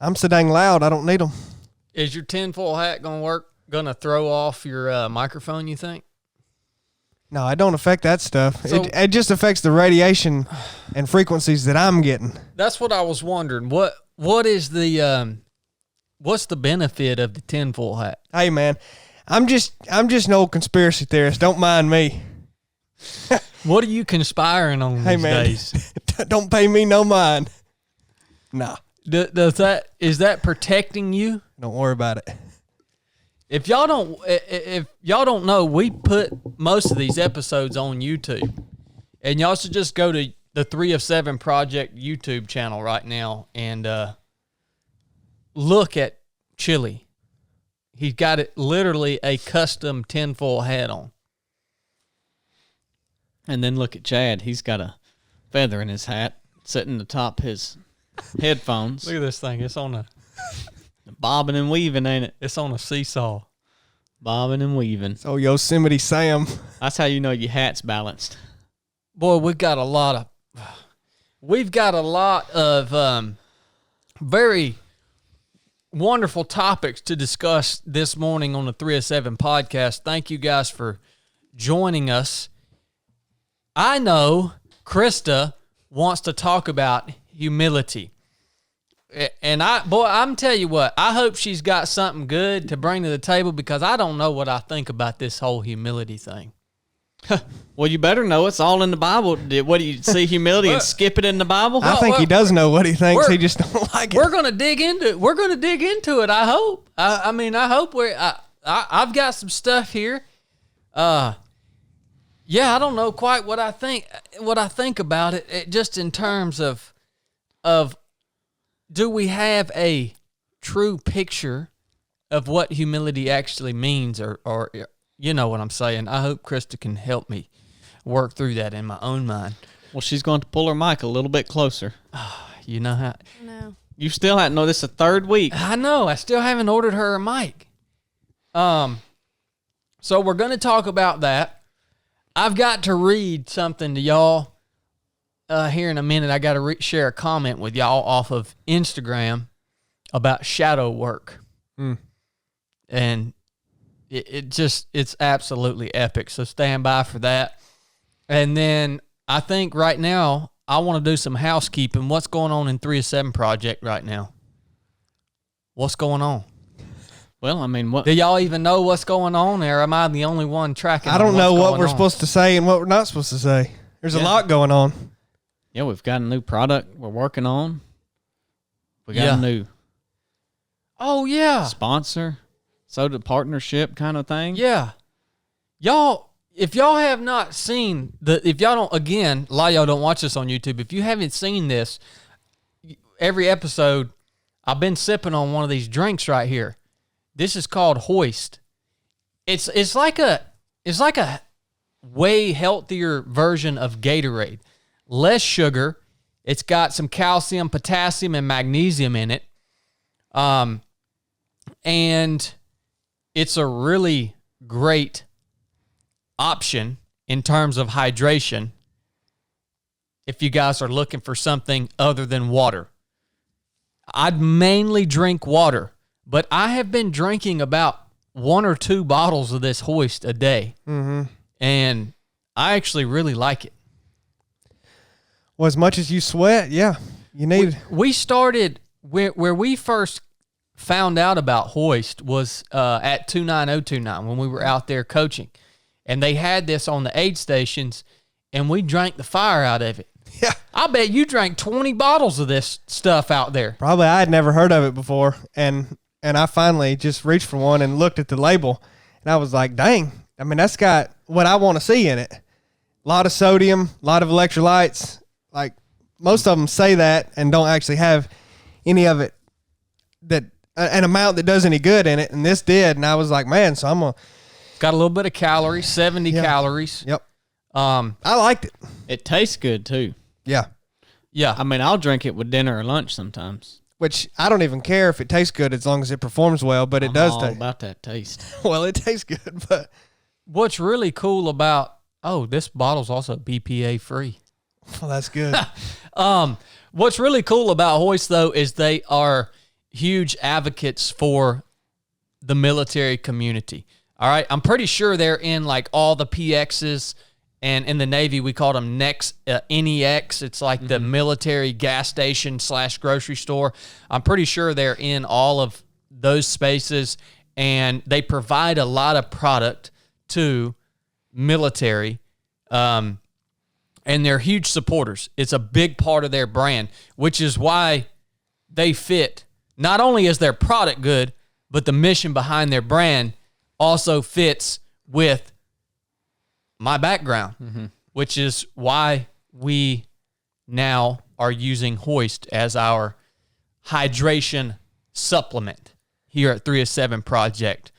I'm so dang loud, I don't need them. Is your tinfoil hat going to throw off your microphone, you think? No, it don't affect that stuff. So, it just affects the radiation and frequencies that I'm getting. That's what I was wondering. What is the what's the benefit of the tinfoil hat? Hey man, I'm just an old conspiracy theorist. Don't mind me. What are you conspiring on these days? Don't pay me no mind. Nah. Is that protecting you? Don't worry about it. If y'all don't know, we put most of these episodes on YouTube, and y'all should just go to the 3 of 7 Project YouTube channel right now and look at Chili. He's got it literally a custom tinfoil hat on. And then look at Chad. He's got a feather in his hat sitting atop his headphones. Look at this thing. It's on a bobbing and weaving, ain't it? It's on a seesaw. Bobbing and weaving. So Yosemite Sam. That's how you know your hat's balanced. Boy, we've got a lot of very wonderful topics to discuss this morning on the 3 of 7 podcast. Thank you guys for joining us. I know Krista wants to talk about humility. And I'm tell you what, I hope she's got something good to bring to the table, because I don't know what I think about this whole humility thing. Well, you better know. It's all in the Bible. What do you see humility and skip it in the Bible? I think he does know what he thinks. He just don't like it. We're gonna dig into it. We're gonna dig into it. I hope. I hope I've got some stuff here. Yeah, I don't know quite what I think about it just in terms of do we have a true picture of what humility actually means, or you know what I'm saying. I hope Krista can help me work through that in my own mind. Well, she's going to pull her mic a little bit closer. You know how? No. You still haven't. No, this is the third week. I know. I still haven't ordered her a mic. So we're going to talk about that. I've got to read something to y'all here in a minute. I got to share a comment with y'all off of Instagram about shadow work. And it's absolutely epic. So stand by for that. And then I think right now I want to do some housekeeping. What's going on in 3 of 7 Project right now? What's going on? Well, I mean, what? Do y'all even know what's going on there? Am I the only one tracking? I don't know what we're supposed to say and what we're not supposed to say. There's a lot going on. Yeah, we've got a new product we're working on. We got a new sponsor, soda partnership kind of thing. Yeah. Y'all, if y'all have not seen if y'all don't, again, a lot of y'all don't watch this on YouTube. If you haven't seen this, every episode, I've been sipping on one of these drinks right here. This is called HOIST. It's like a way healthier version of Gatorade. Less sugar. It's got some calcium, potassium, and magnesium in it. And it's a really great option in terms of hydration if you guys are looking for something other than water. I'd mainly drink water, but I have been drinking about 1 or 2 bottles of this HOIST a day. Mm-hmm. And I actually really like it. Well, as much as you sweat, yeah, you need it. We started, where we first found out about HOIST was at 29029 when we were out there coaching. And they had this on the aid stations, and we drank the fire out of it. Yeah. I bet you drank 20 bottles of this stuff out there. Probably I had never heard of it before, and I finally just reached for one and looked at the label, and I was like, dang, I mean, that's got what I want to see in it. A lot of sodium, a lot of electrolytes. Like, most of them say that and don't actually have any of it, that an amount that does any good in it, and this did, and I was like, man, so I'm going to... Got a little bit of calories, 70 calories. Yep. I liked it. It tastes good, too. Yeah. Yeah. I mean, I'll drink it with dinner or lunch sometimes. Which I don't even care if it tastes good as long as it performs well, but it does all taste. about that taste. Well, it tastes good, but... What's really cool about... Oh, this bottle's also BPA free. Well, that's good. What's really cool about HOIST, though, is they are huge advocates for the military community. All right, I'm pretty sure they're in like all the PXs, and in the Navy we call them NEX. It's like the military gas station / grocery store. I'm pretty sure they're in all of those spaces, and they provide a lot of product to military, and they're huge supporters. It's a big part of their brand, which is why they fit. Not only is their product good, but the mission behind their brand also fits with my background, which is why we now are using HOIST as our hydration supplement here at 307 Project.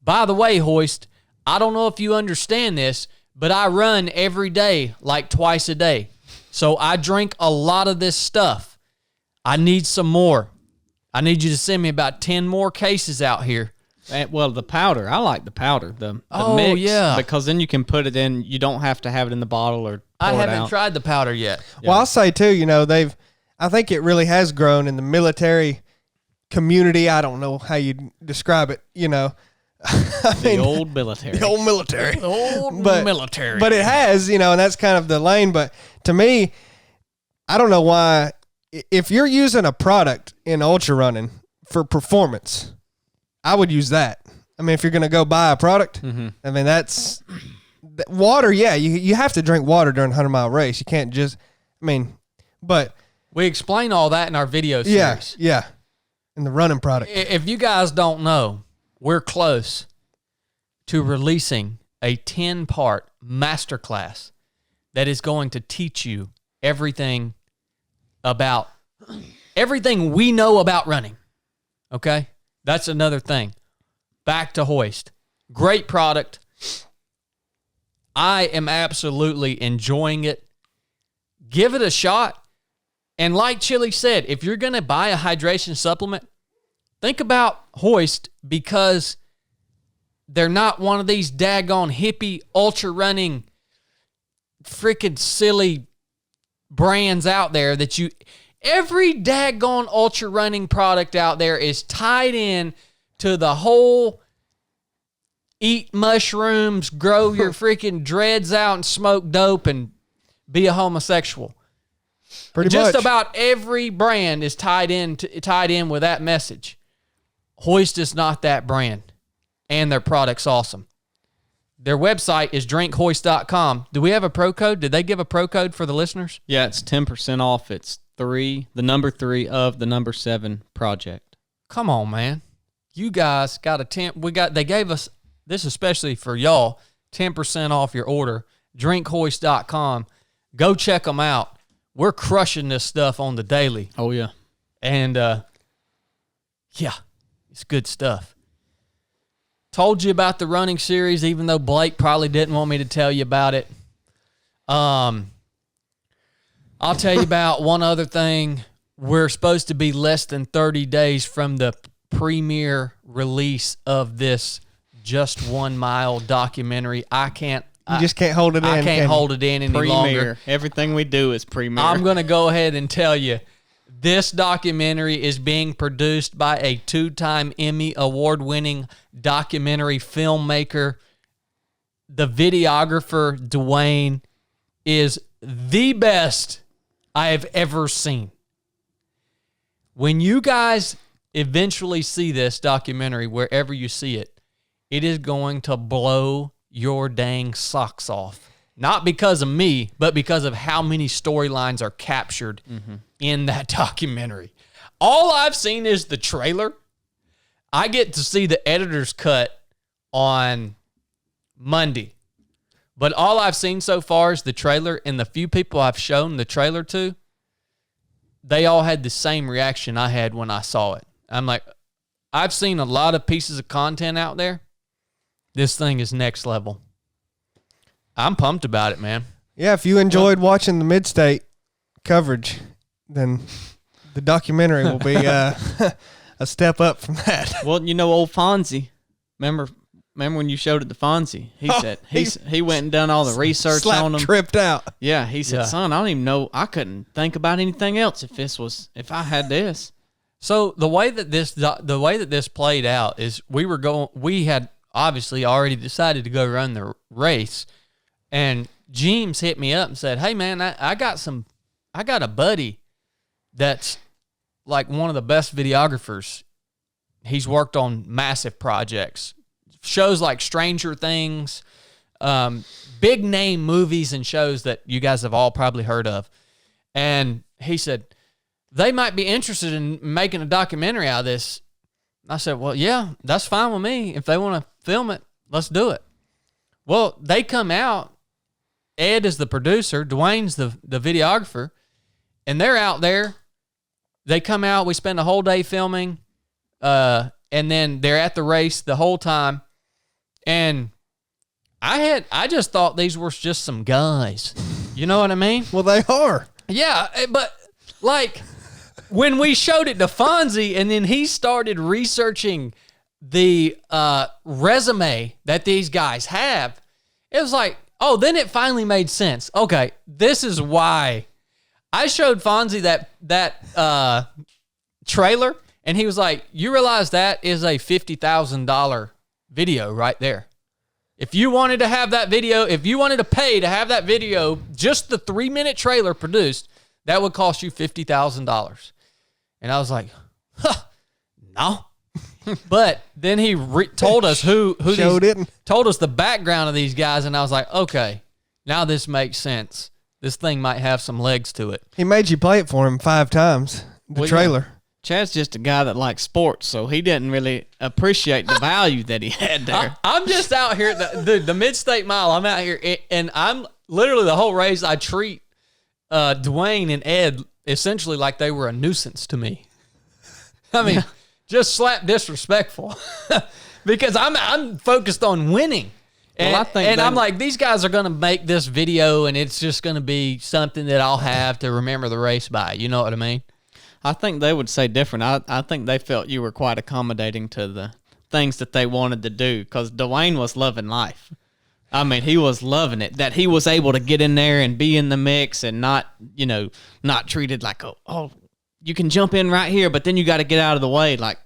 By the way, HOIST, I don't know if you understand this, but I run every day, like twice a day. So I drink a lot of this stuff. I need some more. I need you to send me about 10 more cases out here. Well, the powder, I like the powder, the mix, because then you can put it in. You don't have to have it in the bottle or pour I it haven't out. tried the powder yet. Well, I'll say too, I think it really has grown in the military community. I don't know how you describe it, The old military. The old military. Military. But it has, and that's kind of the lane. But to me, I don't know why, if you're using a product in ultra running for performance, I would use that. I mean, if you're going to go buy a product, I mean, that's water. Yeah, you have to drink water during a 100-mile race. You can't just, but we explain all that in our video series. Yeah, in the running product. If you guys don't know, we're close to releasing a 10-part masterclass that is going to teach you everything we know about running. Okay? That's another thing. Back to HOIST. Great product. I am absolutely enjoying it. Give it a shot. And like Chili said, if you're going to buy a hydration supplement, think about HOIST, because they're not one of these daggone hippie ultra running freaking silly brands out there that every daggone ultra running product out there is tied in to the whole eat mushrooms, grow your freaking dreads out and smoke dope and be a homosexual. Pretty Just much. about every brand is tied in with that message. HOIST is not that brand, and their product's awesome. Their website is drinkhoist.com. Do we have a pro code? Did they give a pro code for the listeners? Yeah, it's 10% off. It's the number 3 of the number 7 project. Come on, man. You guys got a 10. They gave us this especially for y'all, 10% off your order. Drinkhoist.com. Go check them out. We're crushing this stuff on the daily. Oh yeah. And yeah, it's good stuff. Told you about the running series, even though Blake probably didn't want me to tell you about it. I'll tell you about one other thing. We're supposed to be less than 30 days from the premiere release of this Just 1 Mile documentary. You just can't hold it in. I can't hold it in any longer. Everything we do is premiere. I'm going to go ahead and tell you, this documentary is being produced by a 2-time Emmy award-winning documentary filmmaker. The videographer, Dwayne, is the best I have ever seen. When you guys eventually see this documentary, wherever you see it, it is going to blow your dang socks off. Not because of me, but because of how many storylines are captured in that documentary. All I've seen is the trailer. I get to see the editor's cut on Monday. But all I've seen so far is the trailer, and the few people I've shown the trailer to, they all had the same reaction I had when I saw it. I'm like, I've seen a lot of pieces of content out there. This thing is next level. I'm pumped about it, man. Yeah, if you enjoyed watching the Mid-State coverage, then the documentary will be a step up from that. Well, old Fonzie. Remember when you showed it to Fonzie? He said he went and done all the research on them. Tripped out. Yeah, he said, "Son, I don't even know. I couldn't think about anything else if I had this." So the way that this played out is we had obviously already decided to go run the race, and James hit me up and said, "Hey man, I got a buddy that's like one of the best videographers. He's worked on massive projects, shows like Stranger Things, big name movies and shows that you guys have all probably heard of." And he said, they might be interested in making a documentary out of this. I said, well, yeah, that's fine with me. If they want to film it, let's do it. Well, they come out. Ed is the producer. Dwayne's the videographer. And they're out there. They come out. We spend a whole day filming. And then they're at the race the whole time. And I just thought these were just some guys. You know what I mean? Well, they are. Yeah, but like when we showed it to Fonzie and then he started researching the resume that these guys have, it was like, oh, then it finally made sense. Okay, this is why. I showed Fonzie that trailer, and he was like, you realize that is a $50,000 video right there. If you wanted to have that video, if you wanted to pay to have that video, just the 3-minute trailer produced, that would cost you $50,000. And I was like, huh, no. But then he told us told us the background of these guys, and I was like, okay, now this makes sense. This thing might have some legs to it. He made you play it for him 5 times, the trailer. Yeah. Chad's just a guy that likes sports, so he didn't really appreciate the value that he had there. I'm just out here, the Mid-State Mile, I'm out here, and I'm literally the whole race, I treat Dwayne and Ed essentially like they were a nuisance to me. I mean, just slap disrespectful. Because I'm focused on winning. And I'm like, these guys are going to make this video, and it's just going to be something that I'll have to remember the race by. You know what I mean? I think they would say different. I think they felt you were quite accommodating to the things that they wanted to do, because Dwayne was loving life. I mean, he was loving it, that he was able to get in there and be in the mix and not treated like, oh, you can jump in right here, but then you got to get out of the way. Like,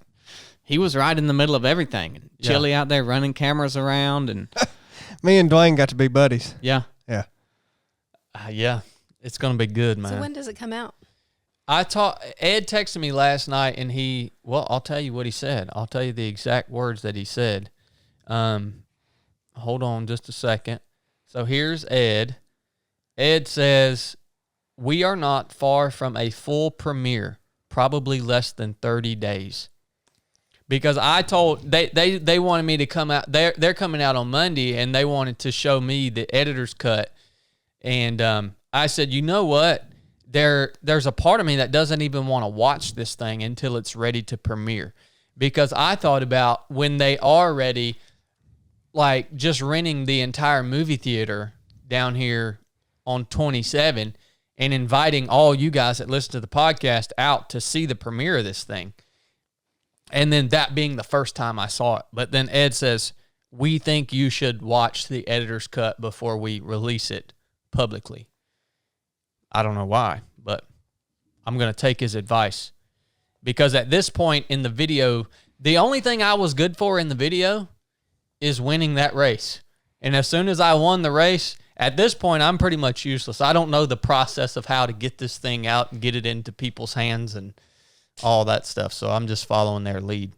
he was right in the middle of everything. And Chili out there running cameras around. And me and Dwayne got to be buddies. Yeah. Yeah. Yeah. It's going to be good, man. So when does it come out? Ed texted me last night, and I'll tell you what he said. I'll tell you the exact words that he said. Hold on just a second. So here's Ed. Ed says, we are not far from a full premiere, probably less than 30 days. Because I told, they wanted me to come out, they're coming out on Monday, and they wanted to show me the editor's cut. And I said, you know what? There's a part of me that doesn't even want to watch this thing until it's ready to premiere. Because I thought about when they are ready, like just renting the entire movie theater down here on 27 and inviting all you guys that listen to the podcast out to see the premiere of this thing. And then that being the first time I saw it. But then Ed says, we think you should watch the editor's cut before we release it publicly. I don't know why, but I'm going to take his advice. Because at this point in the video, the only thing I was good for in the video is winning that race. And as soon as I won the race, at this point, I'm pretty much useless. I don't know the process of how to get this thing out and get it into people's hands and all that stuff. So I'm just following their lead.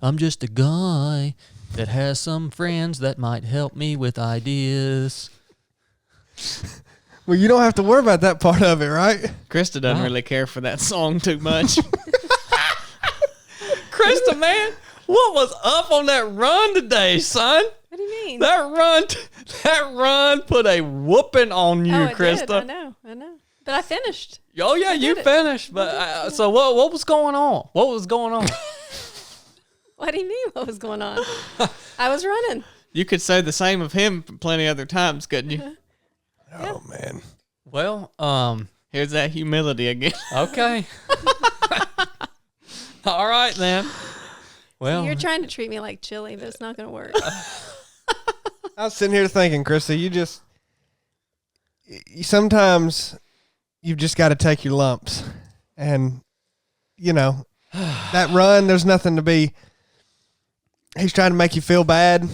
I'm just a guy that has some friends that might help me with ideas. Well, you don't have to worry about that part of it, right? Krista doesn't really care for that song too much. Krista, man, what was up on that run today, son? What do you mean? That run put a whooping on you, Krista. Did. I know. But I finished. Oh yeah, you finished. But so what was going on? What was going on? What do you mean? What was going on? I was running. You could say the same of him plenty other times, couldn't you? Oh man. Well, here's that humility again. Okay. All right then. Well, You're trying to treat me like chili, but it's not going to work. I was sitting here thinking, Krista, sometimes you've just got to take your lumps. And, that run, there's nothing to be. He's trying to make you feel bad.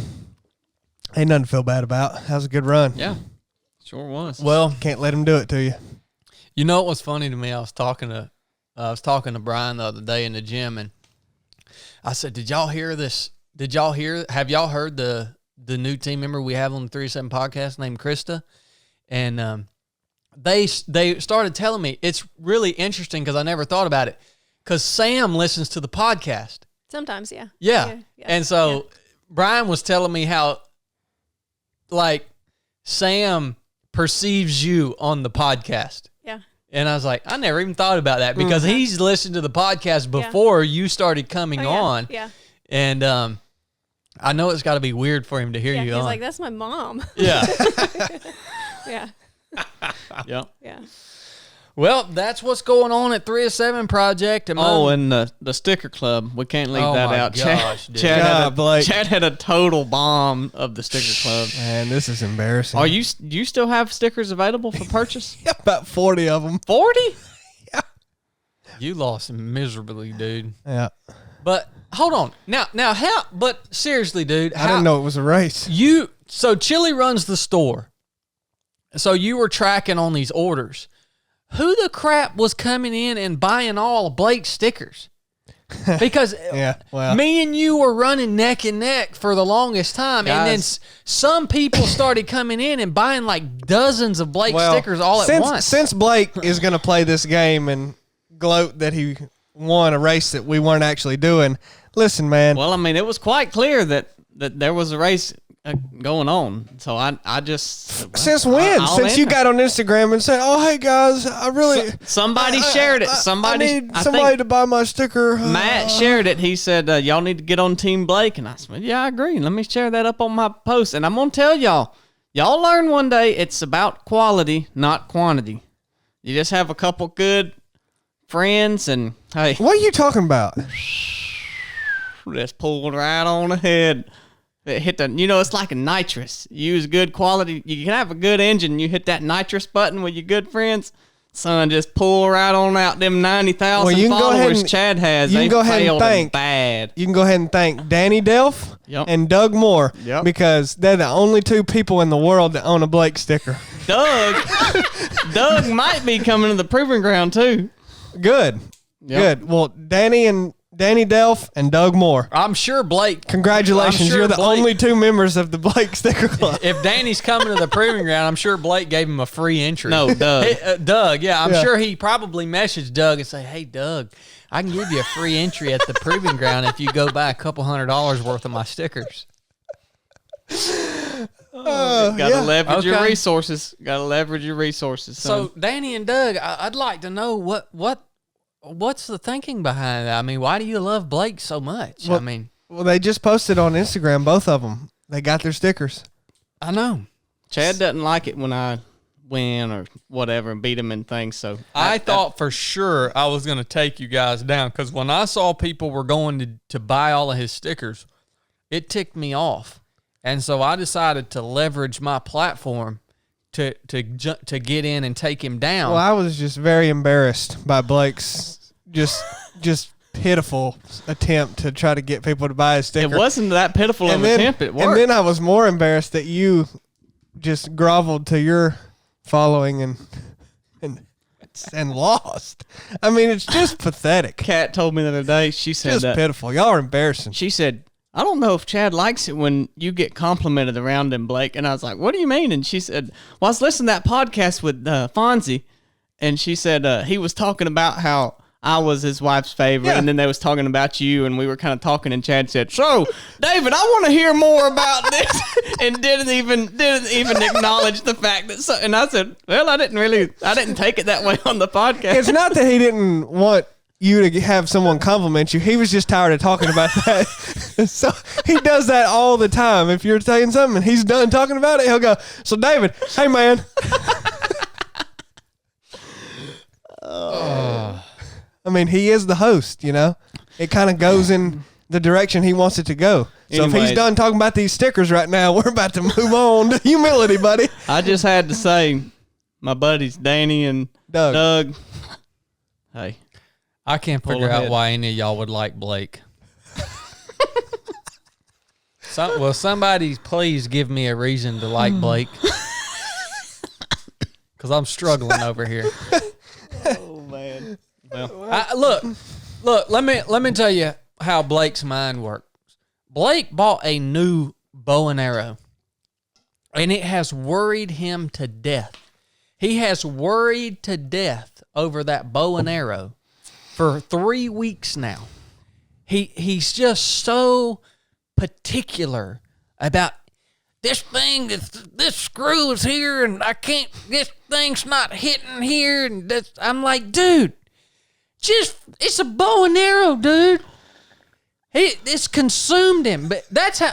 Ain't nothing to feel bad about. That was a good run. Yeah, sure was. Well, Can't let him do it to you. you know what was funny to me? I was talking to Brian the other day in the gym, and I said, "Did y'all hear this? Have y'all heard the new team member we have on the 307 podcast named Krista?" And they started telling me it's really interesting because I never thought about it. Because Sam listens to the podcast. Sometimes, yeah. Yeah. And so Brian was telling me how, like, Sam perceives you on the podcast. Yeah. And I was like, I never even thought about that because he's listened to the podcast before you started coming on. Yeah. And I know it's got to be weird for him to hear you He's on. like, that's my mom. Yeah. Yeah. Yeah. Yeah. Well, that's what's going on at 307 Project. And the sticker club, we can't leave that my out. Gosh, dude. Chad had a total bomb of the sticker club. Man, this is embarrassing. Do you still have stickers available for purchase? Yeah, about 40 of them. 40? You lost miserably, dude. Yeah. But hold on. Now how, but seriously, dude. I didn't know it was a race. So Chili runs the store. So you were tracking on these orders. Who the crap was coming in and buying all of Blake's stickers? Because me and you were running neck and neck for the longest time. Guys. And then some people started coming in and buying like dozens of Blake stickers all at once. Since Blake is going to play this game and gloat that he won a race that we weren't actually doing, listen, man. Well, I mean, it was quite clear that there was a race going on. So I just... Since when? Since you got on Instagram and said, "Oh, hey guys, I really..." Somebody shared it. I need somebody to buy my sticker. Matt shared it. He said, y'all need to get on Team Blake. And I said, yeah, I agree. Let me share that up on my post. And I'm going to tell y'all learn one day it's about quality, not quantity. You just have a couple good friends and, hey. What are you talking about? Just pulled right on ahead. It hit it's like a nitrous. You use good quality. You can have a good engine. You hit that nitrous button with your good friends. Son, just pull right on out them 90,000 followers Chad has. You can go ahead and thank bad. You can go ahead and thank Danny Delph and Doug Moore because they're the only two people in the world that own a Blake sticker. Doug might be coming to the proving ground too. Good. Well, Danny Delph and Doug Moore. I'm sure Blake. Congratulations. You're the only two members of the Blake Sticker Club. If Danny's coming to the proving ground, I'm sure Blake gave him a free entry. No, Doug. Doug, I'm sure he probably messaged Doug and say, "Hey, Doug, I can give you a free entry at the proving ground if you go buy a couple $100 worth of my stickers." Gotta leverage your resources. So Danny and Doug, I'd like to know what's the thinking behind that? I mean, why do you love Blake so much? Well, they just posted on Instagram, both of them. They got their stickers. I know. Chad doesn't like it when I win or whatever and beat him in things. So I thought for sure I was going to take you guys down because when I saw people were going to buy all of his stickers, it ticked me off. And so I decided to leverage my platform to get in and take him down. Well, I was just very embarrassed by Blake's just pitiful attempt to try to get people to buy a sticker. It wasn't that pitiful of an attempt. It worked. And then I was more embarrassed that you just groveled to your following and lost. I mean, it's just pathetic. Kat told me the other day, she said just pitiful. Y'all are embarrassing. She said, "I don't know if Chad likes it when you get complimented around him, Blake." And I was like, "What do you mean?" And she said, "Well, I was listening to that podcast with Fonzie, and she said he was talking about how I was his wife's favorite, and then they was talking about you, and we were kind of talking, and Chad said, 'So, David, I want to hear more about this,' and didn't even acknowledge the fact that." And I said, "Well, I didn't take it that way on the podcast." It's not that he didn't want you to have someone compliment you. He was just tired of talking about that. So he does that all the time. If you're saying something and he's done talking about it, he'll go, "So, David, hey, man." I mean, he is the host, you know. It kind of goes in the direction he wants it to go. So if he's done talking about these stickers right now, we're about to move on to humility, buddy. I just had to say, my buddies Danny and Doug, hey. I can't Pull figure out ahead. why any of y'all would like Blake. Will somebody please give me a reason to like Blake? Because I'm struggling over here. Oh man. Well, Look. Let me tell you how Blake's mind works. Blake bought a new bow and arrow, and it has worried him to death. He has worried to death over that bow and arrow for 3 weeks now. He's just so particular about this thing. This screw is here, and I can't. This thing's not hitting here, and I'm like, dude, it's a bow and arrow, dude. It's consumed him, but that's how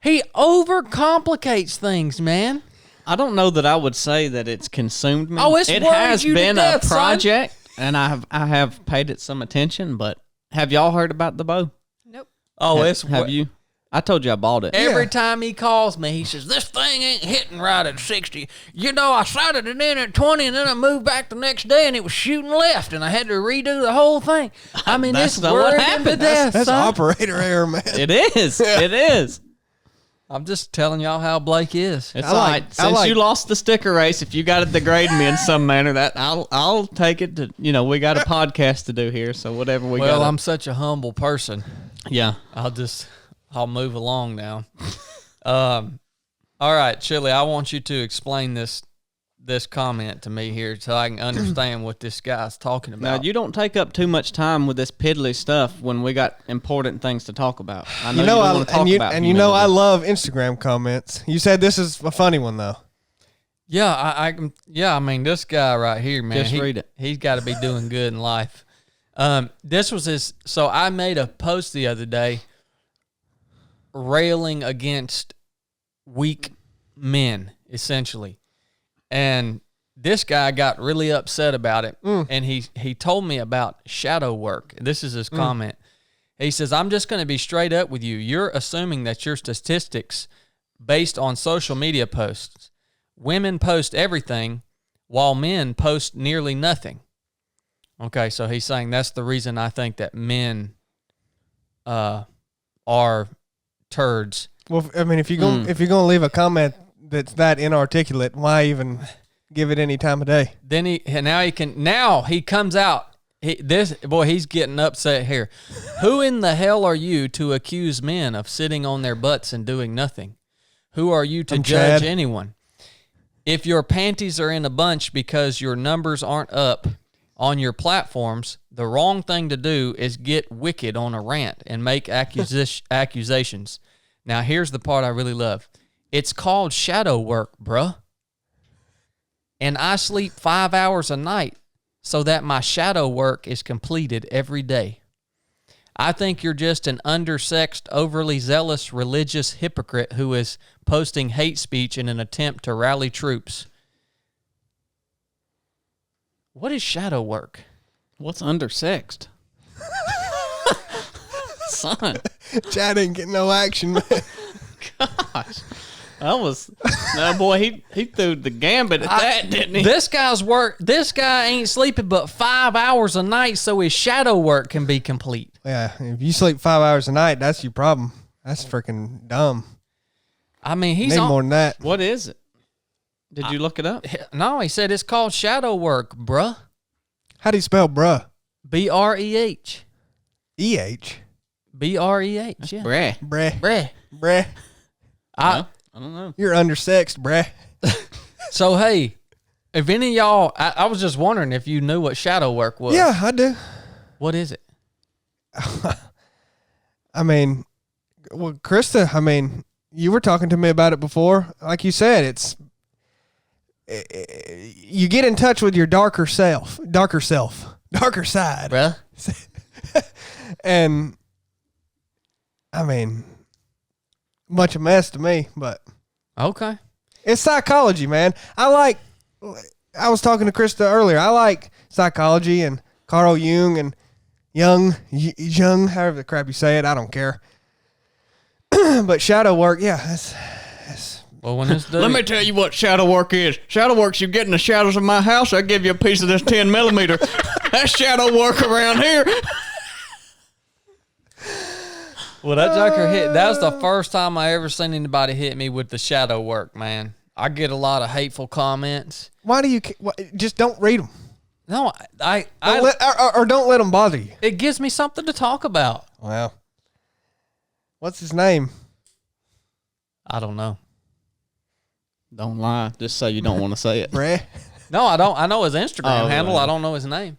he overcomplicates things, man. I don't know that I would say that it's consumed me. Oh, it's it worried has you to been death, a son. project, and I have paid it some attention. But have y'all heard about the bow? Nope. Oh, Have you? I told you I bought it. Every time he calls me, he says, this thing ain't hitting right at 60. You know, I sighted it in at 20, and then I moved back the next day, and it was shooting left, and I had to redo the whole thing. I mean, That's it's not what worried him to happened. death, That's son. operator error, man. It is. It is. I'm just telling y'all how Blake is. It's I all like- right. I Since like- you lost the sticker race, if you got to degrade me in some manner, that I'll take it to. You know, we got a podcast to do here, so whatever we got. Well, I'm such a humble person. Yeah. I'll move along now. All right, Chili, I want you to explain this comment to me here so I can understand what this guy's talking Now about. you don't take up too much time with this piddly stuff when we got important things to talk about. I know You know, don't want to talk about and you know, I humility. love Instagram comments. You said this is a funny one though. Yeah, I mean, this guy right here, man. Just read it. He's got to be doing good in life. This was his. So I made a post the other day railing against weak men, essentially. And this guy got really upset about it. And he told me about shadow work. This is his comment. He says, I'm just going to be straight up with you. You're assuming that your statistics based on social media posts. Women post everything while men post nearly nothing. Okay, so he's saying that's the reason I think that men are turds. Well, I mean, if you're gonna leave a comment that's that inarticulate, why even give it any time of day? Then he comes out. He's getting upset here. Who in the hell are you to accuse men of sitting on their butts and doing nothing? Who are you to judge Chad. anyone? If your panties are in a bunch because your numbers aren't up on your platforms, the wrong thing to do is get wicked on a rant and make accusations. Now, here's the part I really love. It's called shadow work, bruh. And I sleep 5 hours a night so that my shadow work is completed every day. I think you're just an undersexed, overly zealous religious hypocrite who is posting hate speech in an attempt to rally troops. What is shadow work? What's undersexed? Son, Chad ain't getting no action, man. gosh. No, boy, he threw the gambit at that, didn't he? This guy ain't sleeping but 5 hours a night so his shadow work can be complete. Yeah, if you sleep 5 hours a night, that's your problem. That's freaking dumb. I mean, he's Need on. more than that. What is it? Did you look it up? No, he said it's called shadow work, bruh. How do you spell bruh? B-R-E-H. E-H. B-R-E-H, yeah. Breh. Breh. Bruh. Breh. I don't know. You're undersexed, breh. So, hey, if any of y'all, I was just wondering if you knew what shadow work was. Yeah, I do. What is it? I mean, well, Krista, I mean, you were talking to me about it before. Like you said, you get in touch with your darker side. Bruh. And I mean, much of a mess to me, but Okay. it's psychology, man. I was talking to Krista earlier. I like psychology and Carl Jung and Jung, however the crap you say it. I don't care. But shadow work, yeah, that's Well, when this dude, Let me tell you what shadow work is. Shadow work's you get in the shadows of my house, I give you a piece of this 10 millimeter. That shadow work around here. Well, that joker hit. That was the first time I ever seen anybody hit me with the shadow work, man. I get a lot of hateful comments. Why do you just don't read them? No, Don't let them bother you. it gives me something to talk about. Well, what's his name? I don't know. Don't lie. Just say you don't want to say it. Brad. No, I don't. I know his Instagram handle. Right. I don't know his name.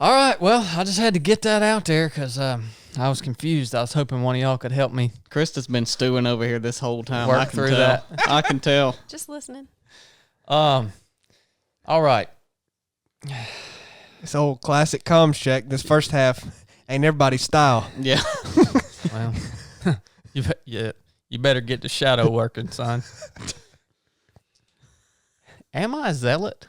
All right. Well, I just had to get that out there because I was confused. I was hoping one of y'all could help me Krista's been stewing over here this whole time. work I can through tell. that. I can tell. Just listening. All right. This old classic comms check. This first half ain't everybody's style. Yeah. Well, you better get the shadow working, son. Am I a zealot?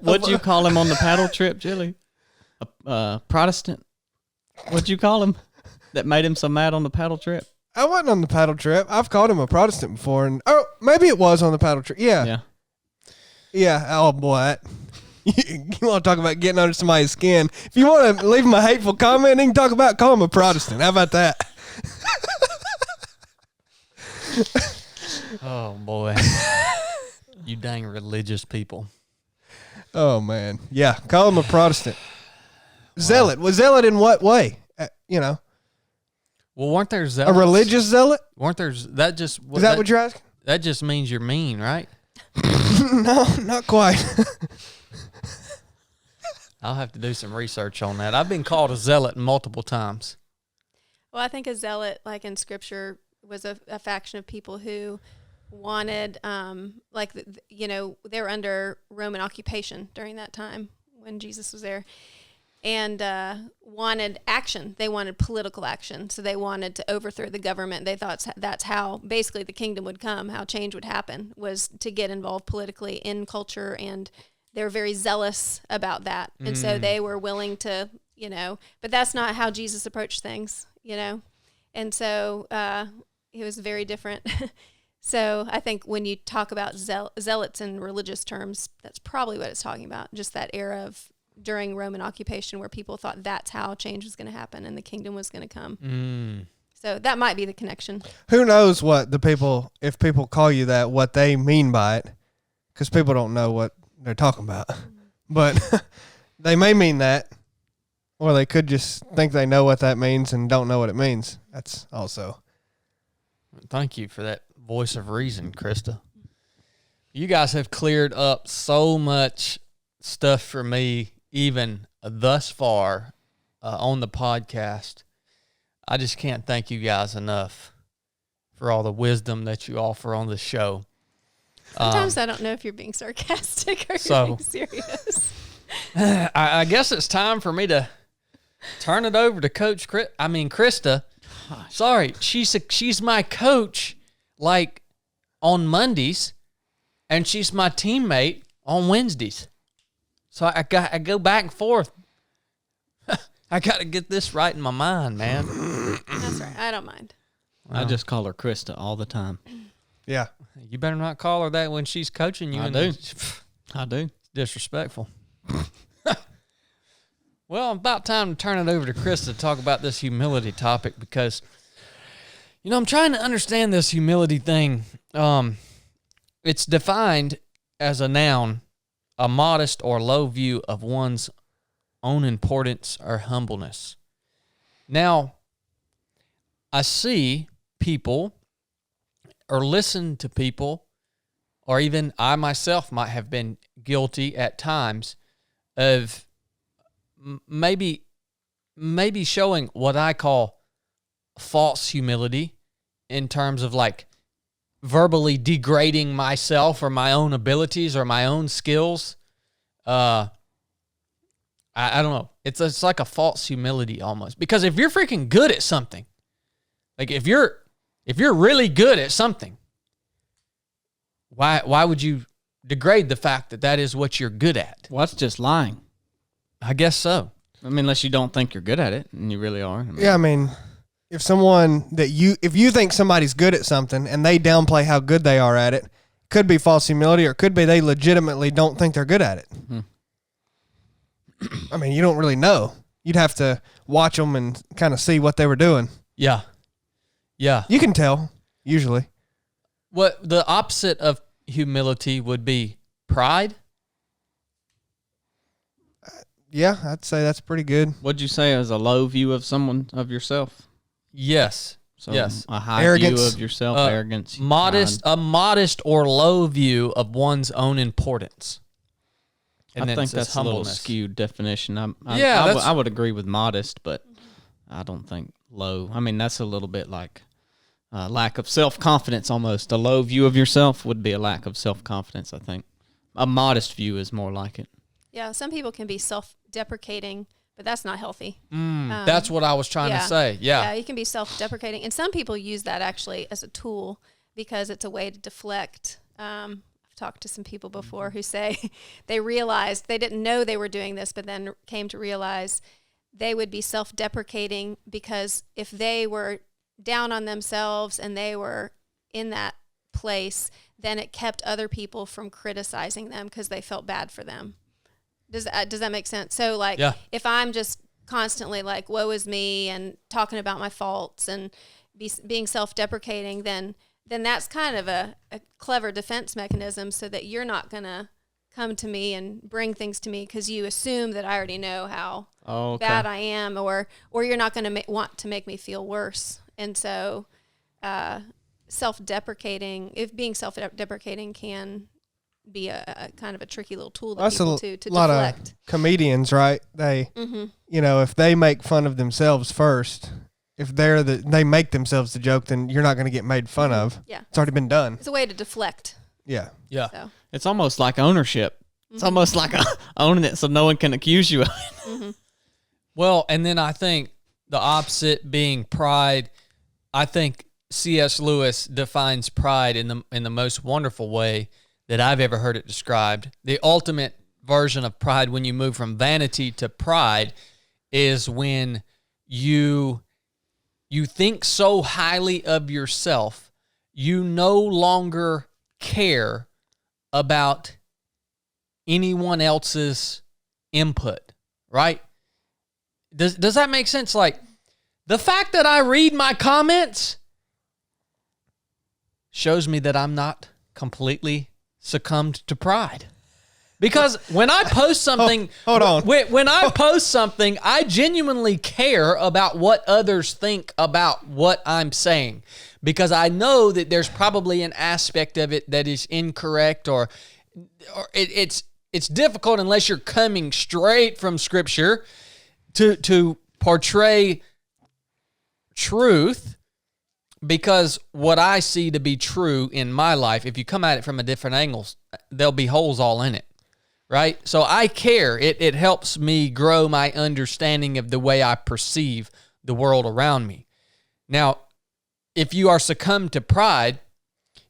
What'd you call him on the paddle trip, Jilly? A Protestant? What'd you call him that made him so mad on the paddle trip? I wasn't on the paddle trip. I've called him a Protestant before, and maybe it was on the paddle trip. Yeah. Oh boy, you want to talk about getting under somebody's skin? If you want to leave him a hateful comment, you can call him a Protestant. How about that? Oh boy, you dang religious people. Oh man, yeah, call him a Protestant. Zealot. Was zealot in what way? Well, weren't there A zealots? religious zealot? Weren't there? That just Is that what you're asking? That just means you're mean, right? No, not quite. I'll have to do some research on that. I've been called a zealot multiple times. Well, I think a zealot, like in Scripture, was a faction of people who wanted, they were under Roman occupation during that time when Jesus was there, and wanted action. They wanted political action. So they wanted to overthrow the government. They thought that's how basically the kingdom would come, how change would happen, was to get involved politically in culture, and they were very zealous about that. And so they were willing to, but that's not how Jesus approached things, And so it was very different. So I think when you talk about zealots in religious terms, that's probably what it's talking about, just that era of during Roman occupation where people thought that's how change was going to happen and the kingdom was going to come. So that might be the connection. Who knows what if people call you that, what they mean by it, because people don't know what they're talking about. But they may mean that, or they could just think they know what that means and don't know what it means. That's also. Thank you for that voice of reason, Krista. You guys have cleared up so much stuff for me, even thus far on the podcast. I just can't thank you guys enough for all the wisdom that you offer on the show. Sometimes I don't know if you're being sarcastic or you're being serious. I guess it's time for me to turn it over to Krista. Sorry, she's my coach, like on Mondays, and she's my teammate on Wednesdays. So I go back and forth. I got to get this right in my mind, man. That's right. I don't mind. I just call her Krista all the time. Yeah. You better not call her that when she's coaching you. I do. I do. Disrespectful. Well, about time to turn it over to Krista to talk about this humility topic because, I'm trying to understand this humility thing. It's defined as a noun, a modest or low view of one's own importance or humbleness. Now, I see people or listen to people, or even I myself might have been guilty at times of maybe showing what I call false humility in terms of like verbally degrading myself or my own abilities or my own skills. I don't know. It's like a false humility almost, because if you're freaking good at something, like if you're really good at something, why would you degrade the fact that is what you're good at? Well, that's just lying. I guess so. I mean, unless you don't think you're good at it, and you really are. If you think somebody's good at something and they downplay how good they are at it, could be false humility, or it could be they legitimately don't think they're good at it. I mean, you don't really know. You'd have to watch them and kind of see what they were doing. Yeah. Yeah. You can tell, usually. What the opposite of humility would be pride. Yeah, I'd say that's pretty good. What'd you say as a low view of someone, of yourself? Yes. So yes. a high Arrogance. view of yourself, arrogance. A modest or low view of one's own importance. And I then think it says that's a little humbleness. skewed definition. Yeah, I would agree with modest, but I don't think low. I mean, that's a little bit like lack of self-confidence almost. A low view of yourself would be a lack of self-confidence, I think. A modest view is more like it. Yeah, some people can be self-deprecating, but that's not healthy. That's what I was trying to say. Yeah, you can be self-deprecating. And some people use that actually as a tool because it's a way to deflect. I've talked to some people before who say they realized they didn't know they were doing this, but then came to realize they would be self-deprecating because if they were down on themselves and they were in that place, then it kept other people from criticizing them because they felt bad for them. Does that make sense? So like, if I'm just constantly like, woe is me, and talking about my faults and being self-deprecating, then that's kind of a clever defense mechanism so that you're not going to come to me and bring things to me because you assume that I already know how bad I am, or you're not going to want to make me feel worse. And so self-deprecating, if being self-deprecating can be a kind of a tricky little tool that people to deflect. A lot of comedians, right? They, you know, if they make fun of themselves first, if they make themselves the joke, then you're not going to get made fun of. Yeah. It's already been done. It's a way to deflect. Yeah. Yeah. So. It's almost like ownership. It's almost like owning it so no one can accuse you of it. Well, and then I think the opposite being pride. I think C.S. Lewis defines pride in the most wonderful way that I've ever heard it described. The ultimate version of pride, when you move from vanity to pride, is when you think so highly of yourself, you no longer care about anyone else's input, right? Does that make sense? Like, the fact that I read my comments shows me that I'm not completely succumbed to pride. Because when I post something, hold on. When I post something, I genuinely care about what others think about what I'm saying, because I know that there's probably an aspect of it that is incorrect, or it's difficult unless you're coming straight from Scripture to portray truth. Because what I see to be true in my life, if you come at it from a different angle, there'll be holes all in it, right? So I care. It helps me grow my understanding of the way I perceive the world around me. Now, if you are succumbed to pride,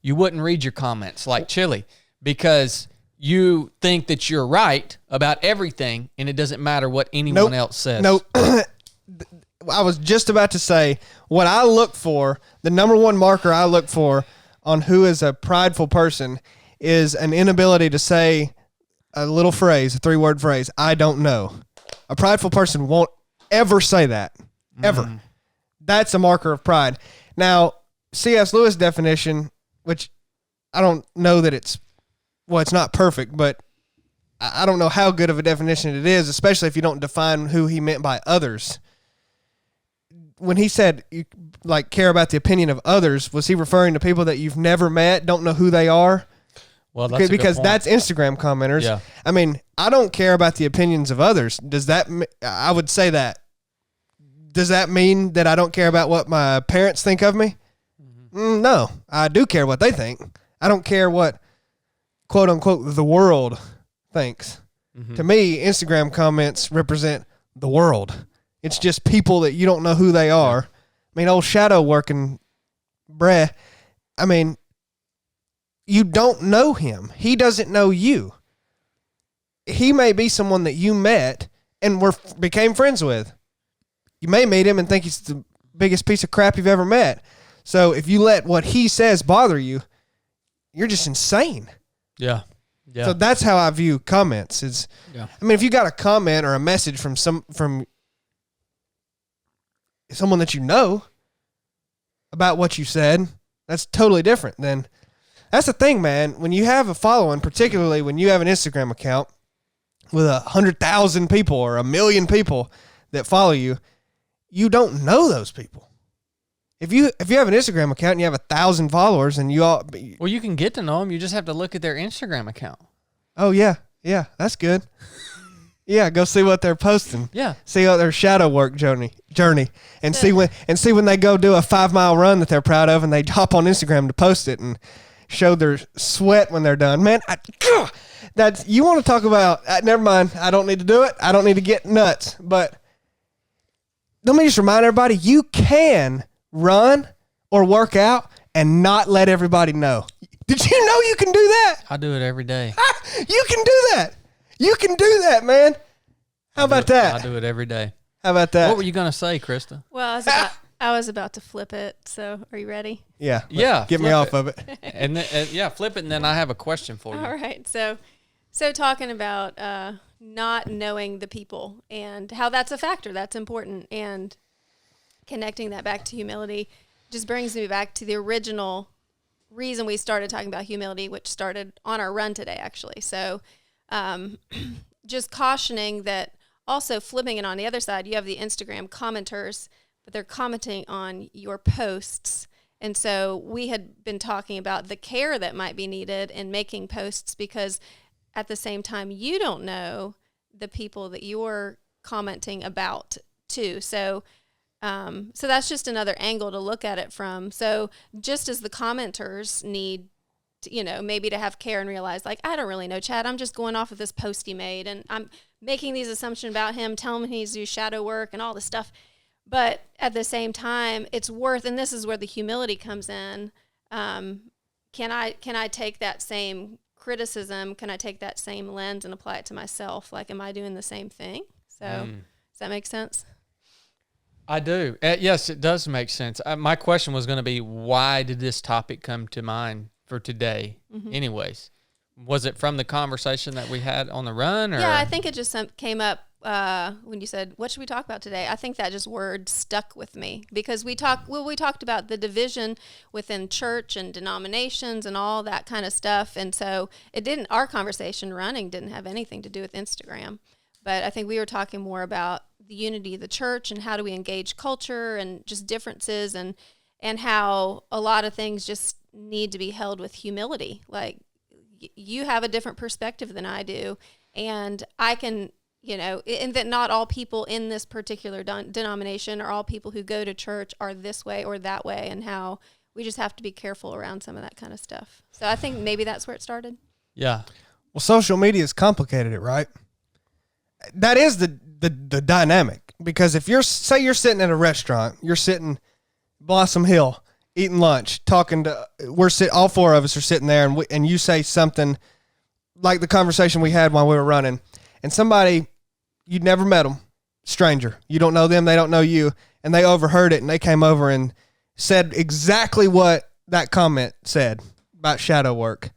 you wouldn't read your comments like Chili, because you think that you're right about everything, and it doesn't matter what anyone else says. Nope. I was just about to say, what I look for, the number one marker I look for on who is a prideful person is an inability to say a little phrase, a 3-word phrase, I don't know. A prideful person won't ever say that, ever. That's a marker of pride. Now, C.S. Lewis' definition, which I don't know that it's not perfect, but I don't know how good of a definition it is, especially if you don't define who he meant by others. When he said, you like care about the opinion of others, was he referring to people that you've never met, don't know who they are? Well, that's because that's Instagram commenters. Yeah. I mean, I don't care about the opinions of others. Does that? I would say that. Does that mean that I don't care about what my parents think of me? No, I do care what they think. I don't care what, quote unquote, the world thinks. To me, Instagram comments represent the world. It's just people that you don't know who they are. I mean, old shadow working, bruh. I mean, you don't know him. He doesn't know you. He may be someone that you met and became friends with. You may meet him and think he's the biggest piece of crap you've ever met. So if you let what he says bother you, you're just insane. Yeah. Yeah. So that's how I view comments. I mean, if you got a comment or a message from someone that you know about what you said, that's totally different than. That's the thing, man. When you have a following, particularly when you have an Instagram account with 100,000 people or 1 million people that follow you, you don't know those people. If you have an Instagram account and you have 1,000 followers and you all, well, you can get to know them. You just have to look at their Instagram account. Oh yeah, that's good. Yeah, go see what they're posting. Yeah, see what their shadow work journey, and see when they go do a 5-mile run that they're proud of, and they hop on Instagram to post it and show their sweat when they're done. Man, that's you want to talk about. Never mind, I don't need to do it. I don't need to get nuts. But let me just remind everybody: you can run or work out and not let everybody know. Did you know you can do that? I do it every day. You can do that. You can do that, man. How about that? I do it every day. How about that? What were you going to say, Krista? Well, I was about to flip it. So are you ready? Yeah. Yeah. Get me off of it. And then, flip it, and then I have a question for you. All right. So talking about not knowing the people and how that's a factor, that's important, and connecting that back to humility just brings me back to the original reason we started talking about humility, which started on our run today, actually. So just cautioning that, also flipping it on the other side, you have the Instagram commenters, but they're commenting on your posts. And so we had been talking about the care that might be needed in making posts, because at the same time, you don't know the people that you're commenting about too. So that's just another angle to look at it from. So just as the commenters need to, maybe to have care and realize, like, I don't really know Chad. I'm just going off of this post he made, and I'm making these assumptions about him, telling him he needs to do shadow work and all this stuff. But at the same time, it's worth, and this is where the humility comes in. Can I take that same criticism? Can I take that same lens and apply it to myself? Like, am I doing the same thing? So does that make sense? I do. Yes, it does make sense. My question was going to be, why did this topic come to mind for today? Mm-hmm. Anyways, was it from the conversation that we had on the run? Or? Yeah, I think it just came up when you said, what should we talk about today? I think that just word stuck with me, because we talked about the division within church and denominations and all that kind of stuff. And so our conversation running didn't have anything to do with Instagram. But I think we were talking more about the unity of the church and how do we engage culture and just differences, and how a lot of things just need to be held with humility. Like, you have a different perspective than I do, and I can, and that not all people in this particular denomination or all people who go to church are this way or that way, and how we just have to be careful around some of that kind of stuff. So I think maybe that's where it started. Yeah. Well, social media has complicated it, right? That is the dynamic, because if you're sitting at a restaurant, you're sitting Blossom Hill eating lunch, talking to, all four of us are sitting there, and you say something like the conversation we had while we were running, and somebody, you'd never met them, stranger, you don't know them, they don't know you, and they overheard it, and they came over and said exactly what that comment said about shadow work.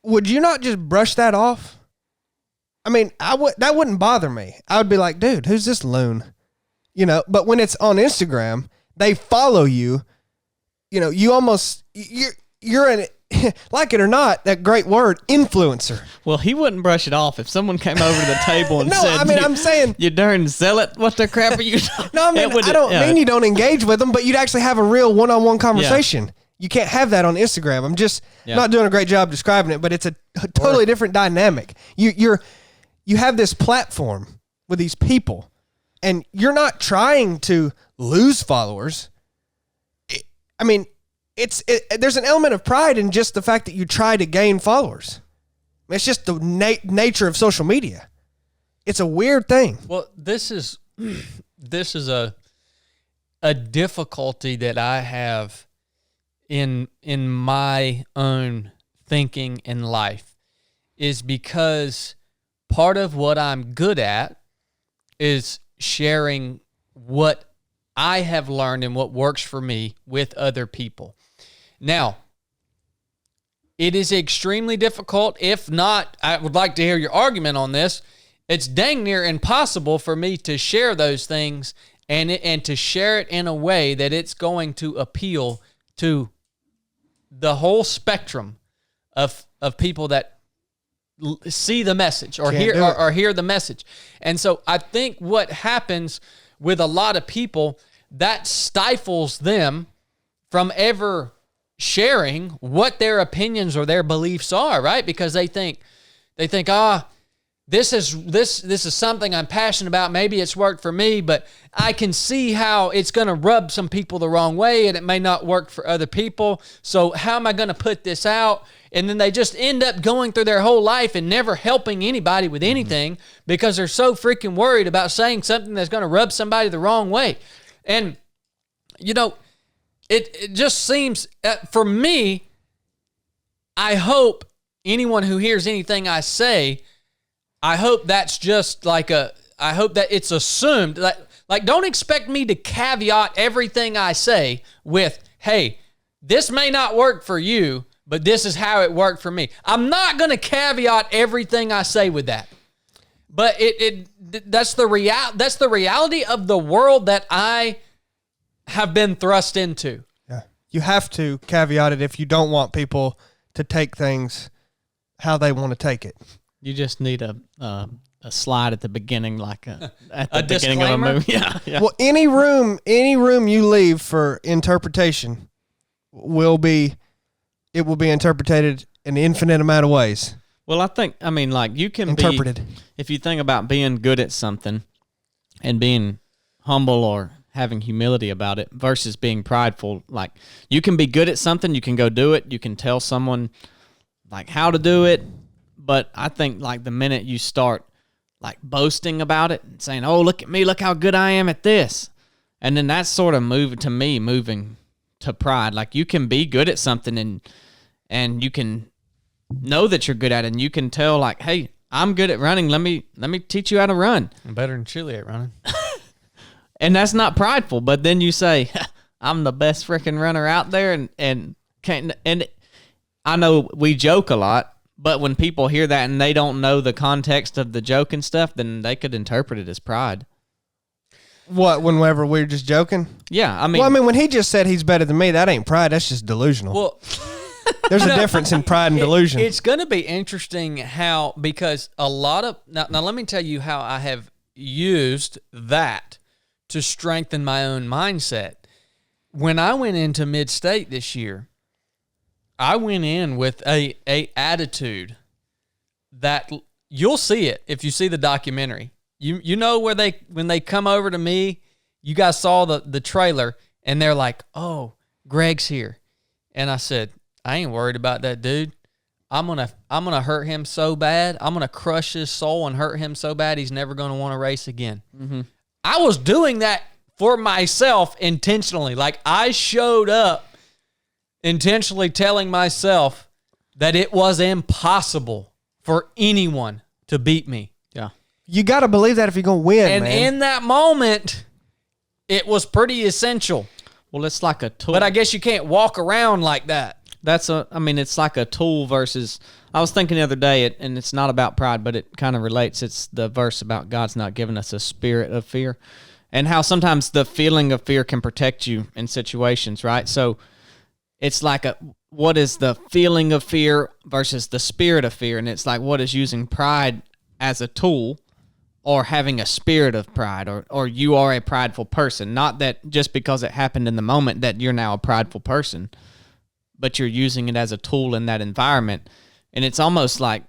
Would you not just brush that off? I mean, that wouldn't bother me. I would be like, dude, who's this loon? But when it's on Instagram, they follow you. You almost, you're an, like it or not, that great word, influencer. Well, he wouldn't brush it off if someone came over to the table and said, I'm saying, you darn zealot, what the crap are you doing? No, I don't mean you don't engage with them, but you'd actually have a real one-on-one conversation. Yeah. You can't have that on Instagram. I'm just not doing a great job describing it, but it's a totally different dynamic. You have this platform with these people, and you're not trying to lose followers. There's an element of pride in just the fact that you try to gain followers. It's just the nature of social media. It's a weird thing. Well, this is a difficulty that I have in my own thinking in life, is because part of what I'm good at is sharing what I have learned and what works for me with other people. Now, it is extremely difficult. If not, I would like to hear your argument on this. It's dang near impossible for me to share those things and to share it in a way that it's going to appeal to the whole spectrum of people that see the message or hear the message. And so I think what happens with a lot of people, that stifles them from ever sharing what their opinions or their beliefs are, right? Because they think, this is something I'm passionate about. Maybe it's worked for me, but I can see how it's going to rub some people the wrong way, and it may not work for other people. So how am I going to put this out? And then they just end up going through their whole life and never helping anybody with anything because they're so freaking worried about saying something that's going to rub somebody the wrong way. And, you know, it just seems, for me, I hope anyone who hears anything I say, I hope that's just I hope that it's assumed. Like, don't expect me to caveat everything I say with, hey, this may not work for you, but this is how it worked for me. I'm not going to caveat everything I say with that. But that's the reality of the world that I have been thrust into. Yeah. You have to caveat it if you don't want people to take things how they want to take it. You just need a slide at the beginning, like at the A beginning disclaimer? of a movie. Yeah. Well, any room you leave for interpretation will be interpreted an infinite amount of ways. Well, I mean, like you can Interpreted. if you think about being good at something and being humble or having humility about it versus being prideful, like you can be good at something, you can go do it, you can tell someone like how to do it, but I think like the minute you start like boasting about it and saying, "Oh, look at me, look how good I am at this," and then that's sort of moving to pride. Like you can be good at something and you can know that you're good at it, and you can tell like, "Hey, I'm good at running. Let me teach you how to run." I'm better than Chili at running. And that's not prideful, but then you say, "I'm the best freaking runner out there," and can't. And I know we joke a lot, but when people hear that and they don't know the context of the joke and stuff, then they could interpret it as pride. What? Whenever we're just joking? Yeah, I mean, when he just said he's better than me, that ain't pride. That's just delusional. Well, There's a difference in pride and delusion. It's going to be interesting how, because a lot of, now let me tell you how I have used that to strengthen my own mindset. When I went into Mid-State this year, I went in with a attitude that you'll see it if you see the documentary. You know when they come over to me, you guys saw the trailer, and they're like, "Oh, Greg's here," and I said, "I ain't worried about that dude. I'm gonna hurt him so bad. I'm gonna crush his soul and hurt him so bad he's never gonna want to race again." Mm-hmm. I was doing that for myself intentionally. Like I showed up intentionally telling myself that it was impossible for anyone to beat me. yeah. You got to believe that if you're going to win, And man. in that moment, it was pretty essential. Well, it's like a tool. But I guess you can't walk around like that. It's like a tool versus, I was thinking the other day, and it's not about pride, but it kind of relates. It's the verse about God's not giving us a spirit of fear, and how sometimes the feeling of fear can protect you in situations, right? So it's like what is the feeling of fear versus the spirit of fear? And it's like, what is using pride as a tool or having a spirit of pride, or you are a prideful person. Not that just because it happened in the moment that you're now a prideful person, but you're using it as a tool in that environment. And it's almost like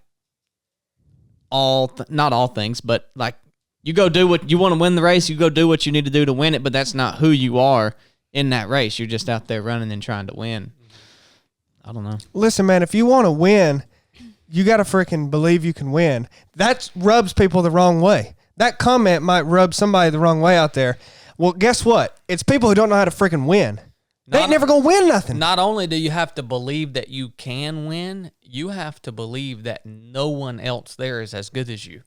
not all things, but like you go do what you want to win the race, you go do what you need to do to win it, but that's not who you are in that race. You're just out there running and trying to win. I don't know. Listen, man, if you want to win, you got to freaking believe you can win. That rubs people the wrong way. That comment might rub somebody the wrong way out there. Well, guess what? It's people who don't know how to freaking win. They ain't never going to win nothing. Not only do you have to believe that you can win, you have to believe that no one else there is as good as you.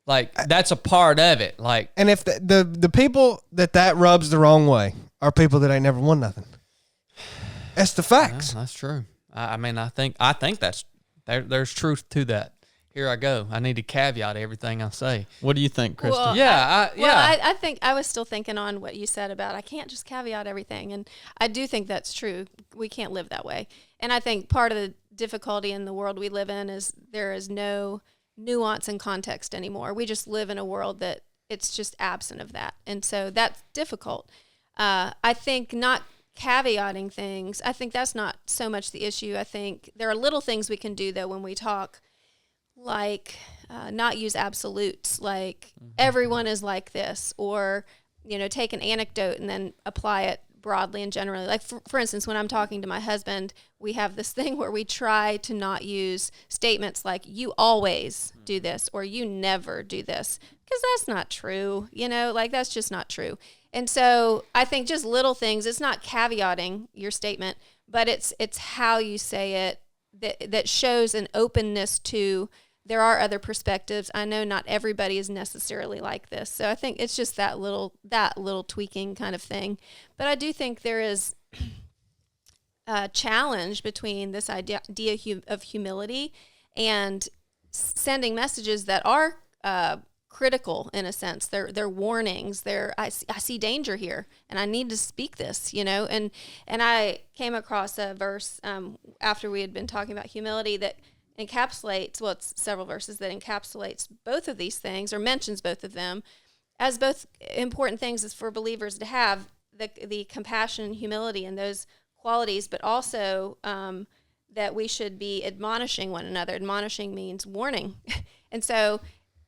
Like, that's a part of it. Like, and if the people that rubs the wrong way are people that ain't never won nothing. That's the facts. yeah, that's true. I mean, I think that's there's truth to that. Here I go. I need to caveat everything I say. What do you think, Krista? Well, I think I was still thinking on what you said about I can't just caveat everything, and I do think that's true. We can't live that way, and I think part of the difficulty in the world we live in is there is no nuance and context anymore. We just live in a world that it's just absent of that, and so that's difficult. I think not caveating things, I think that's not so much the issue. I think there are little things we can do, though, when we talk, like not use absolutes, like everyone is like this, or, take an anecdote and then apply it broadly and generally. Like, for instance, when I'm talking to my husband, we have this thing where we try to not use statements like, you always do this, or you never do this, because that's not true, that's just not true. And so I think just little things, it's not caveating your statement, but it's how you say it that shows an openness to, there are other perspectives. I know not everybody is necessarily like this. So I think it's just that little tweaking kind of thing. But I do think there is a challenge between this idea of humility and sending messages that are critical in a sense. They're warnings. I see danger here, and I need to speak this, And I came across a verse after we had been talking about humility that encapsulates, it's several verses that encapsulates both of these things, or mentions both of them as both important things as for believers to have, the compassion and humility and those qualities, but also that we should be admonishing one another. Admonishing means warning. And so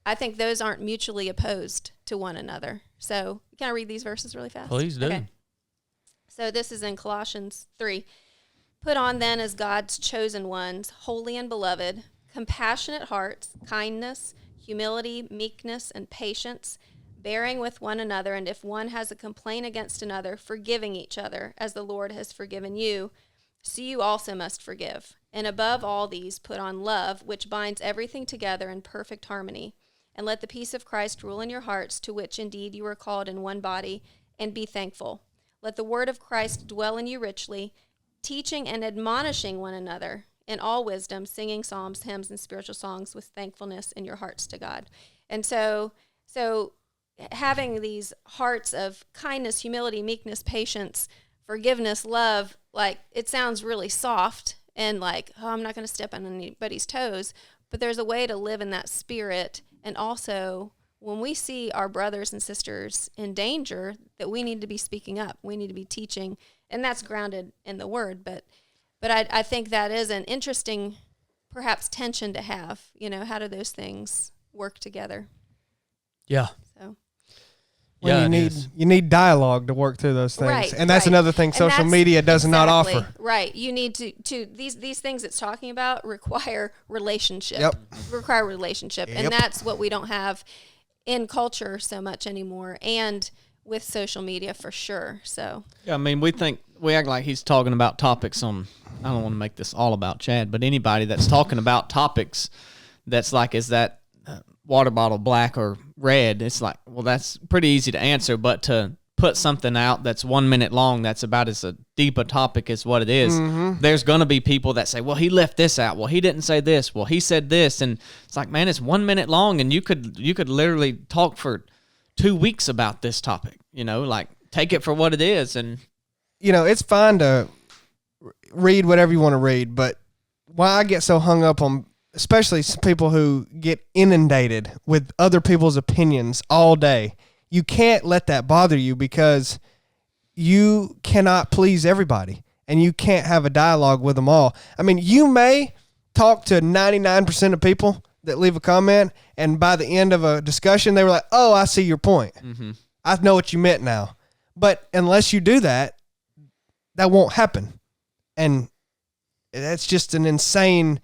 I think those aren't mutually opposed to one another. So can I read these verses really fast? Please do. Okay. So this is in Colossians 3. Put on then as God's chosen ones, holy and beloved, compassionate hearts, kindness, humility, meekness, and patience, bearing with one another, and if one has a complaint against another, forgiving each other, as the Lord has forgiven you, so you also must forgive. And above all these, put on love, which binds everything together in perfect harmony. And let the peace of Christ rule in your hearts, to which indeed you are called in one body, and be thankful. Let the word of Christ dwell in you richly, teaching and admonishing one another in all wisdom, singing psalms, hymns, and spiritual songs with thankfulness in your hearts to God. And so having these hearts of kindness, humility, meekness, patience, forgiveness, love, like, it sounds really soft and like, oh, I'm not going to step on anybody's toes, but there's a way to live in that spirit. And also, when we see our brothers and sisters in danger, that we need to be speaking up. We need to be teaching, and that's grounded in the word. But I think that is an interesting, perhaps, tension to have. How do those things work together? Yeah. So. Well, you need dialogue to work through those things, right, and that's another thing social media does not offer. Right, you need to these things it's talking about require relationship. Yep. Require relationship, Yep. and that's what we don't have in culture so much anymore, and with social media for sure. So yeah, I mean, we act like he's talking about topics on. I don't want to make this all about Chad, but anybody that's talking about topics that's like, is that water bottle black or red? It's like, well, that's pretty easy to answer, but to put something out that's 1 minute long that's about as a deep a topic as what it is, there's going to be people that say, well, he left this out. Well, he didn't say this. Well, he said this. And it's like, man, it's 1 minute long, and you could literally talk for 2 weeks about this topic, like, take it for what it is. And it's fine to read whatever you want to read, but why I get so hung up on, especially people who get inundated with other people's opinions all day, you can't let that bother you, because you cannot please everybody, and you can't have a dialogue with them all. I mean, you may talk to 99% of people that leave a comment, and by the end of a discussion, they were like, oh, I see your point. Mm-hmm. I know what you meant now. But unless you do that, that won't happen. And that's just an insane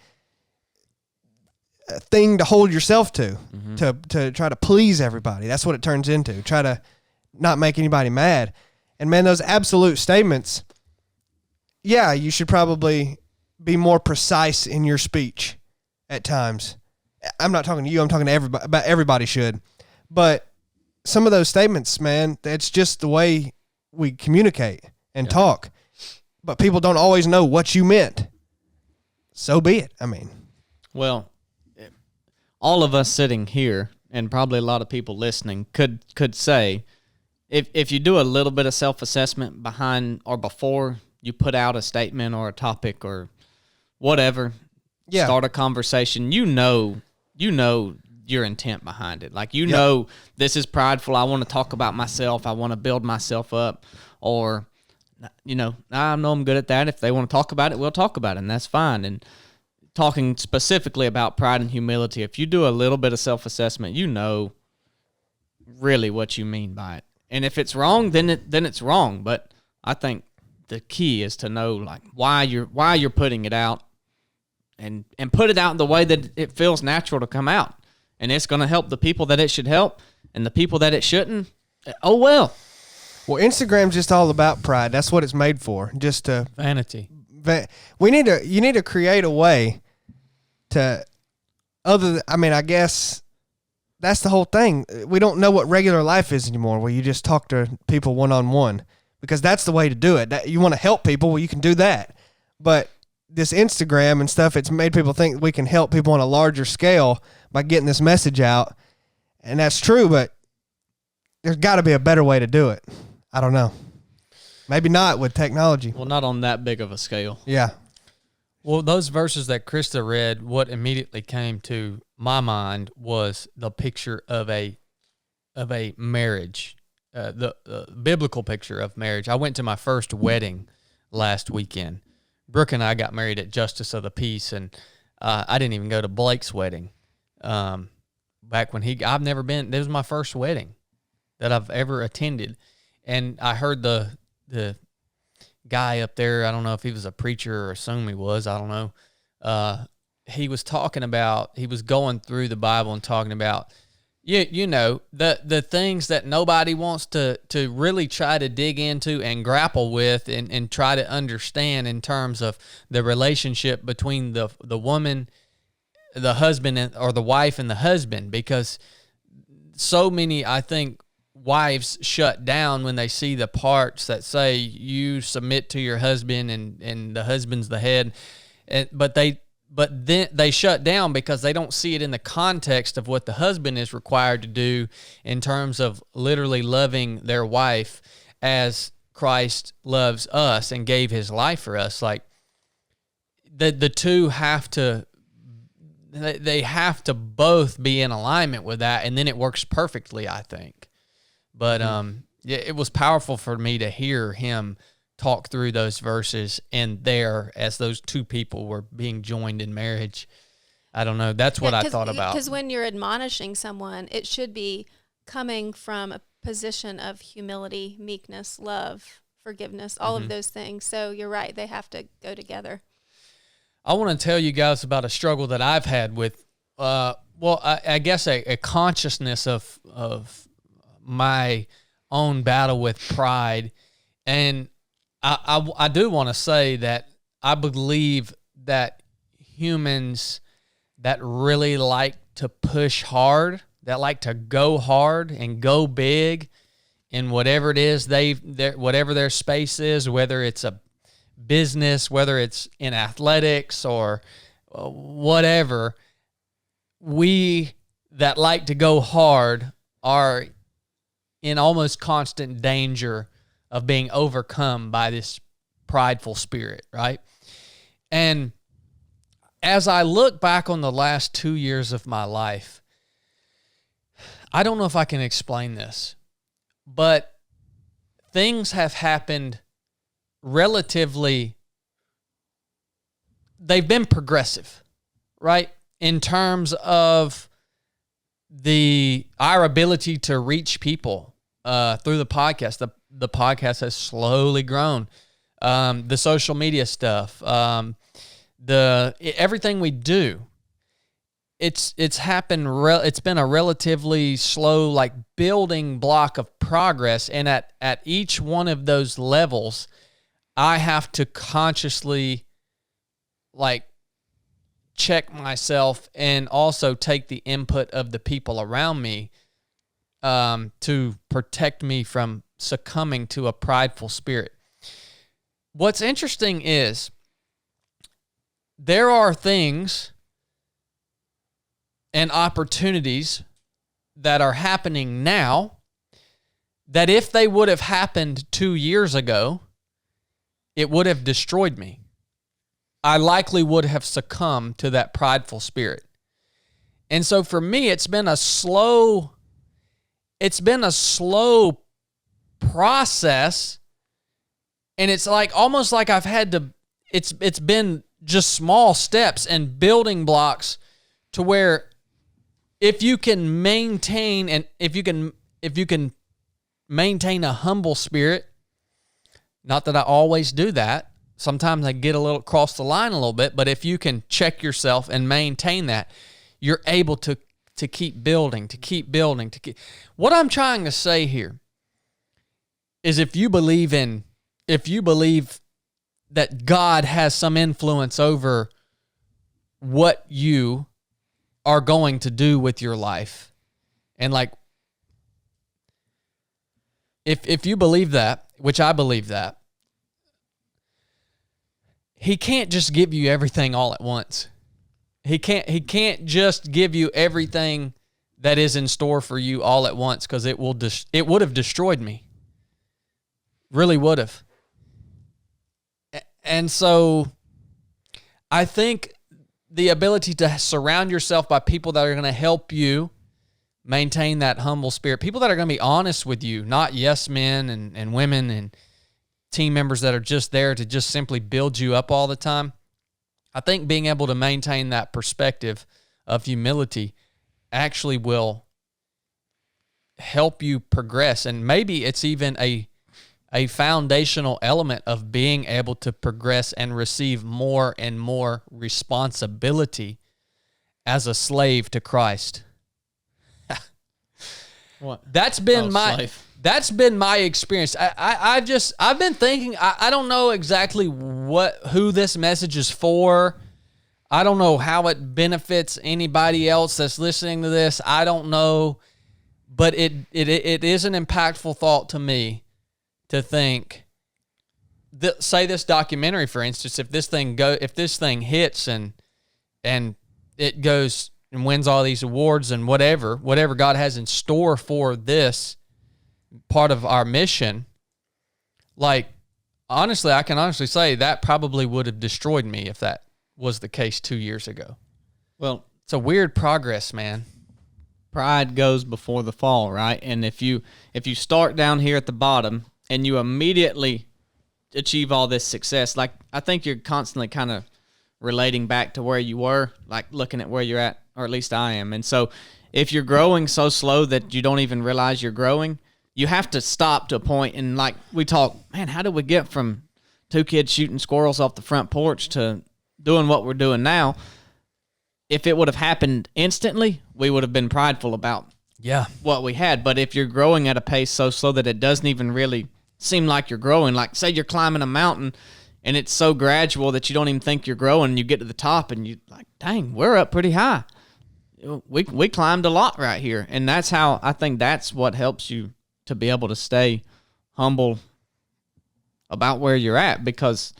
thing to hold yourself to, to try to please everybody. That's what it turns into. Try to not make anybody mad. And man, those absolute statements, yeah, you should probably be more precise in your speech at times. I'm not talking to you. I'm talking to everybody. About everybody should. But some of those statements, man, that's just the way we communicate and talk. But people don't always know what you meant. so be it. I mean, Well, all of us sitting here, and probably a lot of people listening, could say, if you do a little bit of self-assessment behind or before you put out a statement or a topic or whatever, start a conversation, you know your intent behind it. Like, you know, this is prideful. I want to talk about myself. I want to build myself up. Or, you know, I know I'm good at that. If they want to talk about it, we'll talk about it, and that's fine. And talking specifically about pride and humility, if you do a little bit of self-assessment, you know really what you mean by it. And if it's wrong, then it's wrong. But I think the key is to know, like, why you're putting it out, and put it out in the way that it feels natural to come out. And it's going to help the people that it should help, and the people that it shouldn't, oh well. Well, Instagram's just all about pride. That's what it's made for. Just to Vanity. You need to create a way to I guess that's the whole thing. We don't know what regular life is anymore, where you just talk to people one-on-one, because that's the way to do it. You want to help people, well, you can do that. But this Instagram and stuff, it's made people think we can help people on a larger scale by getting this message out. And that's true, but there's got to be a better way to do it. I don't know. Maybe not with technology. Well, not on that big of a scale. Yeah. Well, those verses that Krista read, what immediately came to my mind was the picture of a marriage, the biblical picture of marriage. I went to my first wedding last weekend. Brooke and I got married at Justice of the Peace, and I didn't even go to Blake's wedding. Back when I've never been. This was my first wedding that I've ever attended, and I heard the guy up there, I don't know if he was a preacher or assume he was, I don't know. He was going through the Bible and talking about, you know, the things that nobody wants to really try to dig into and grapple with and try to understand in terms of the relationship between the woman, the husband, or the wife and the husband, because so many, I think, wives shut down when they see the parts that say you submit to your husband and the husband's the head, but then they shut down because they don't see it in the context of what the husband is required to do in terms of literally loving their wife as Christ loves us and gave his life for us. Like, the two have to, they have to both be in alignment with that, and then it works perfectly, I think. But it was powerful for me to hear him talk through those verses, and there, as those two people were being joined in marriage, I don't know. That's what I thought about. Because when you're admonishing someone, it should be coming from a position of humility, meekness, love, forgiveness, all of those things. So you're right. They have to go together. I want to tell you guys about a struggle that I've had with, I guess a consciousness of my own battle with pride. And I do want to say that I believe that humans that really like to push hard, that like to go hard and go big in whatever it is whatever their space is, whether it's a business, whether it's in athletics or whatever, we that like to go hard are in almost constant danger of being overcome by this prideful spirit, right? And as I look back on the last 2 years of my life, I don't know if I can explain this, but things have happened relatively, they've been progressive, right? In terms of our ability to reach people through the podcast. The podcast has slowly grown. The social media stuff, everything we do, it's happened. It's been a relatively slow, like, building block of progress, and at each one of those levels, I have to consciously, like, check myself and also take the input of the people around me to protect me from succumbing to a prideful spirit. What's interesting is there are things and opportunities that are happening now that if they would have happened 2 years ago, it would have destroyed me. I likely would have succumbed to that prideful spirit. And so for me, it's been a slow process, and it's like almost like I've had to, it's been just small steps and building blocks to where if you can maintain a humble spirit, not that I always do that. Sometimes I get a little cross the line a little bit, but if you can check yourself and maintain that, you're able to keep building, What I'm trying to say here is if you believe that God has some influence over what you are going to do with your life, and like, if you believe that, which I believe that, He can't just give you everything all at once. He can't just give you everything that is in store for you all at once, because it would have destroyed me. Really would have. And so I think the ability to surround yourself by people that are going to help you maintain that humble spirit, people that are going to be honest with you, not yes men and women and team members that are just there to just simply build you up all the time. I think being able to maintain that perspective of humility actually will help you progress. And maybe it's even a foundational element of being able to progress and receive more and more responsibility as a slave to Christ. What? That's been Slave. That's been my experience. I've been thinking, I don't know exactly who this message is for. I don't know how it benefits anybody else that's listening to this. I don't know, but it is an impactful thought to me to think that, say this documentary, for instance, if this thing hits and it goes and wins all these awards and whatever God has in store for this part of our mission, like, honestly, I can honestly say that probably would have destroyed me if that was the case 2 years ago. Well, it's a weird progress, man. Pride goes before the fall, right? And if you start down here at the bottom and you immediately achieve all this success, like, I think you're constantly kind of relating back to where you were, like looking at where you're at, or at least I am. And so if you're growing so slow that you don't even realize you're growing, you have to stop to a point. And like we talk, man, how did we get from 2 kids shooting squirrels off the front porch to doing what we're doing now? If it would have happened instantly, we would have been prideful about what we had. But if you're growing at a pace so slow that it doesn't even really seem like you're growing, like say you're climbing a mountain and it's so gradual that you don't even think you're growing, and you get to the top and you like, dang, we're up pretty high. We climbed a lot right here. And that's how I think that's what helps you to be able to stay humble about where you're at, because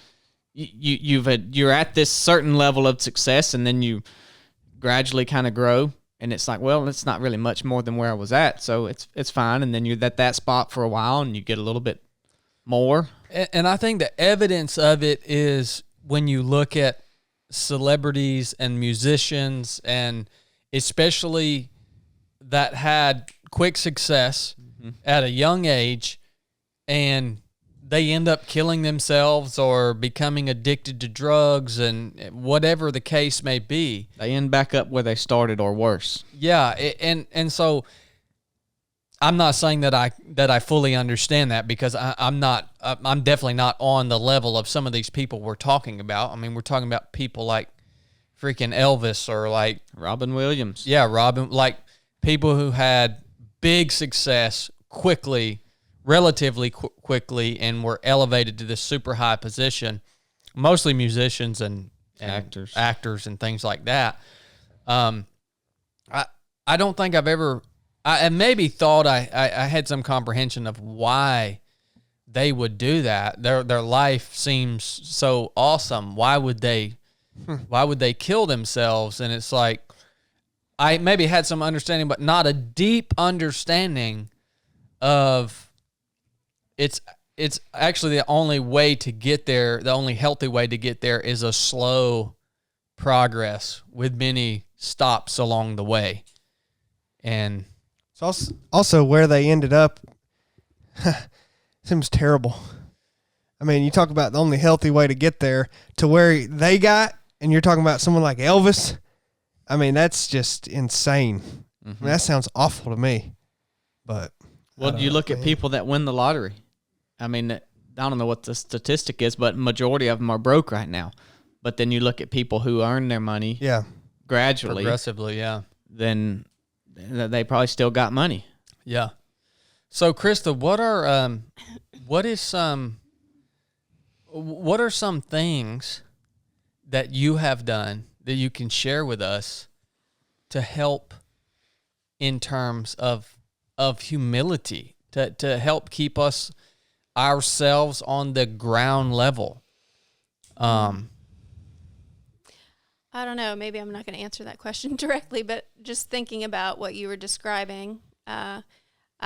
you're at this certain level of success, and then you gradually kind of grow, and it's like, well, it's not really much more than where I was at, so it's fine. And then you're at that spot for a while, and you get a little bit more. And I think the evidence of it is when you look at celebrities and musicians, and especially that had quick success at a young age, and they end up killing themselves or becoming addicted to drugs, and whatever the case may be. They end back up where they started or worse. Yeah, and so I'm not saying that I fully understand that, because I'm definitely not on the level of some of these people we're talking about. I mean, we're talking about people like freaking Elvis or like Robin Williams. Yeah, like people who had big success relatively quickly, and were elevated to this super high position, mostly musicians and actors and things like that. I don't think I've ever, I maybe thought I had some comprehension of why they would do that. Their life seems so awesome. Why would they Why would they kill themselves? And it's like, I maybe had some understanding, but not a deep understanding of it's actually the only way to get there, the only healthy way to get there is a slow progress with many stops along the way. And it's also where they ended up seems terrible. I mean, you talk about the only healthy way to get there to where they got, and you're talking about someone like Elvis. I mean, that's just insane. I mean, that sounds awful to me. But well, you look at people that win the lottery. I mean, I don't know what the statistic is, but majority of them are broke right now. But then you look at people who earn their money gradually. Progressively, yeah. Then they probably still got money. Yeah. So, Krista, what are some things that you have done that you can share with us to help in terms of humility, to help keep us ourselves on the ground level? I don't know. Maybe I'm not going to answer that question directly, but just thinking about what you were describing, I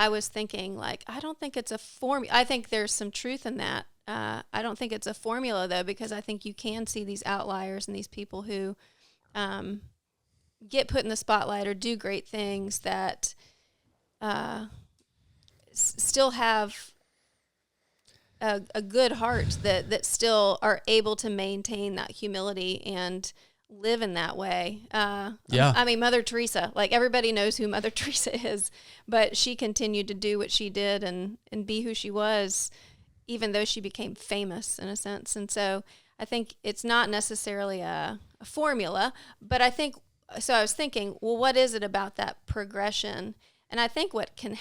was thinking, like, I don't think it's a formula. I think there's some truth in that. I don't think it's a formula, though, because I think you can see these outliers and these people who get put in the spotlight or do great things that still have a good heart, that still are able to maintain that humility and live in that way. I mean, Mother Teresa, like, everybody knows who Mother Teresa is, but she continued to do what she did and be who she was, even though she became famous in a sense. And so I think it's not necessarily a formula, but I think, so I was thinking, well, what is it about that progression? And I think what can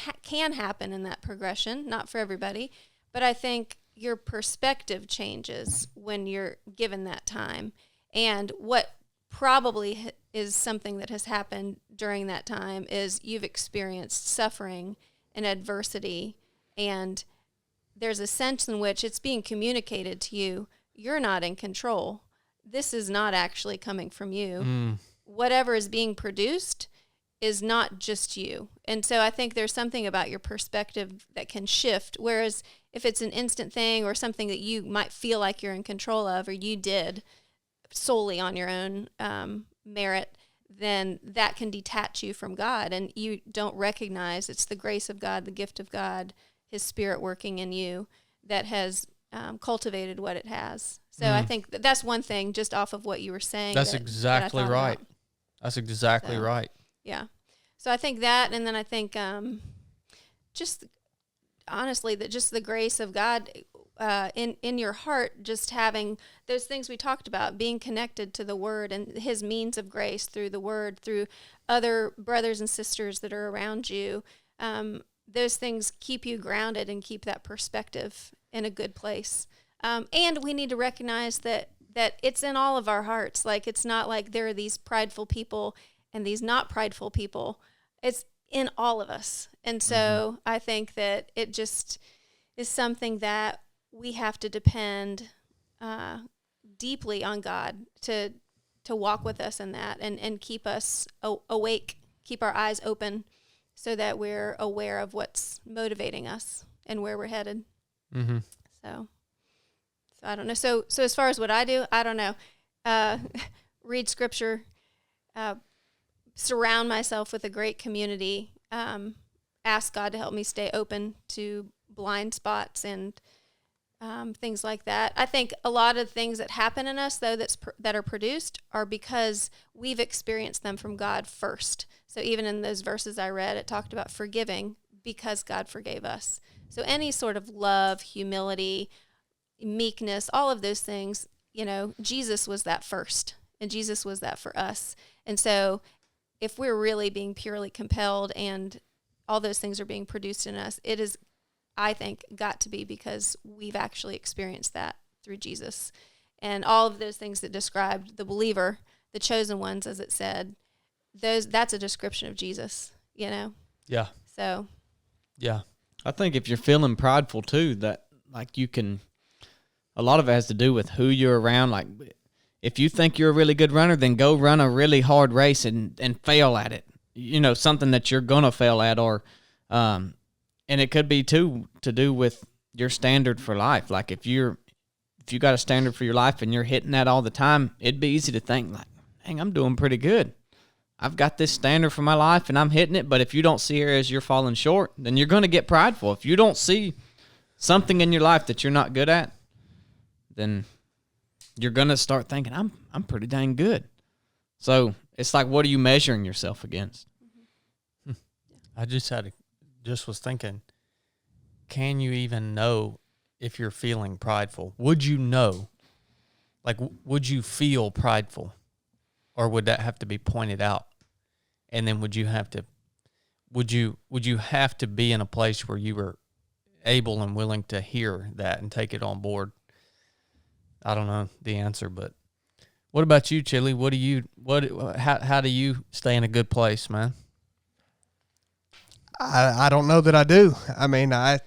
happen in that progression, not for everybody, but I think your perspective changes when you're given that time. And what probably is something that has happened during that time is you've experienced suffering and adversity, and there's a sense in which it's being communicated to you, you're not in control. This is not actually coming from you. Whatever is being produced is not just you. And so I think there's something about your perspective that can shift, whereas if it's an instant thing or something that you might feel like you're in control of, or you did solely on your own merit, then that can detach you from God, and you don't recognize it's the grace of God, the gift of God, His Spirit working in you that has cultivated what it has. So I think that's one thing just off of what you were saying. That's exactly right. About. That's exactly right. Yeah. So I think that, and then I think just honestly that just the grace of God in your heart, just having those things we talked about, being connected to the Word and His means of grace through the Word, through other brothers and sisters that are around you. Those things keep you grounded and keep that perspective in a good place. And we need to recognize that it's in all of our hearts. Like, it's not like there are these prideful people and these not prideful people. It's in all of us. And so I think that it just is something that we have to depend deeply on God to walk with us in that and keep us awake, keep our eyes open so that we're aware of what's motivating us and where we're headed. So I don't know. So as far as what I do, I don't know. Read scripture, surround myself with a great community, ask God to help me stay open to blind spots and things like that. I think a lot of things that happen in us, though, that are produced are because we've experienced them from God first. So even in those verses I read, it talked about forgiving because God forgave us. So any sort of love, humility, meekness, all of those things, Jesus was that first, and Jesus was that for us. And so if we're really being purely compelled and all those things are being produced in us, it is, I think, got to be because we've actually experienced that through Jesus. And all of those things that described the believer, the chosen ones, as it said, that's a description of Jesus, Yeah. So. Yeah. I think if you're feeling prideful too, that like you can, a lot of it has to do with who you're around. Like if you think you're a really good runner, then go run a really hard race and fail at it. You know, something that you're going to fail at, or and it could be too to do with your standard for life. Like if you got a standard for your life and you're hitting that all the time, it'd be easy to think like, dang, I'm doing pretty good. I've got this standard for my life and I'm hitting it. But if you don't see areas you're falling short, then you're going to get prideful. If you don't see something in your life that you're not good at, then you're going to start thinking, I'm pretty dang good. So it's like, what are you measuring yourself against? I just was thinking, can you even know if you're feeling prideful? Would you know? Like, would you feel prideful? Or would that have to be pointed out? And then would you have to be in a place where you were able and willing to hear that and take it on board? I don't know the answer, but what about you, Chili? How do you stay in a good place, man? I don't know that I do. I mean, I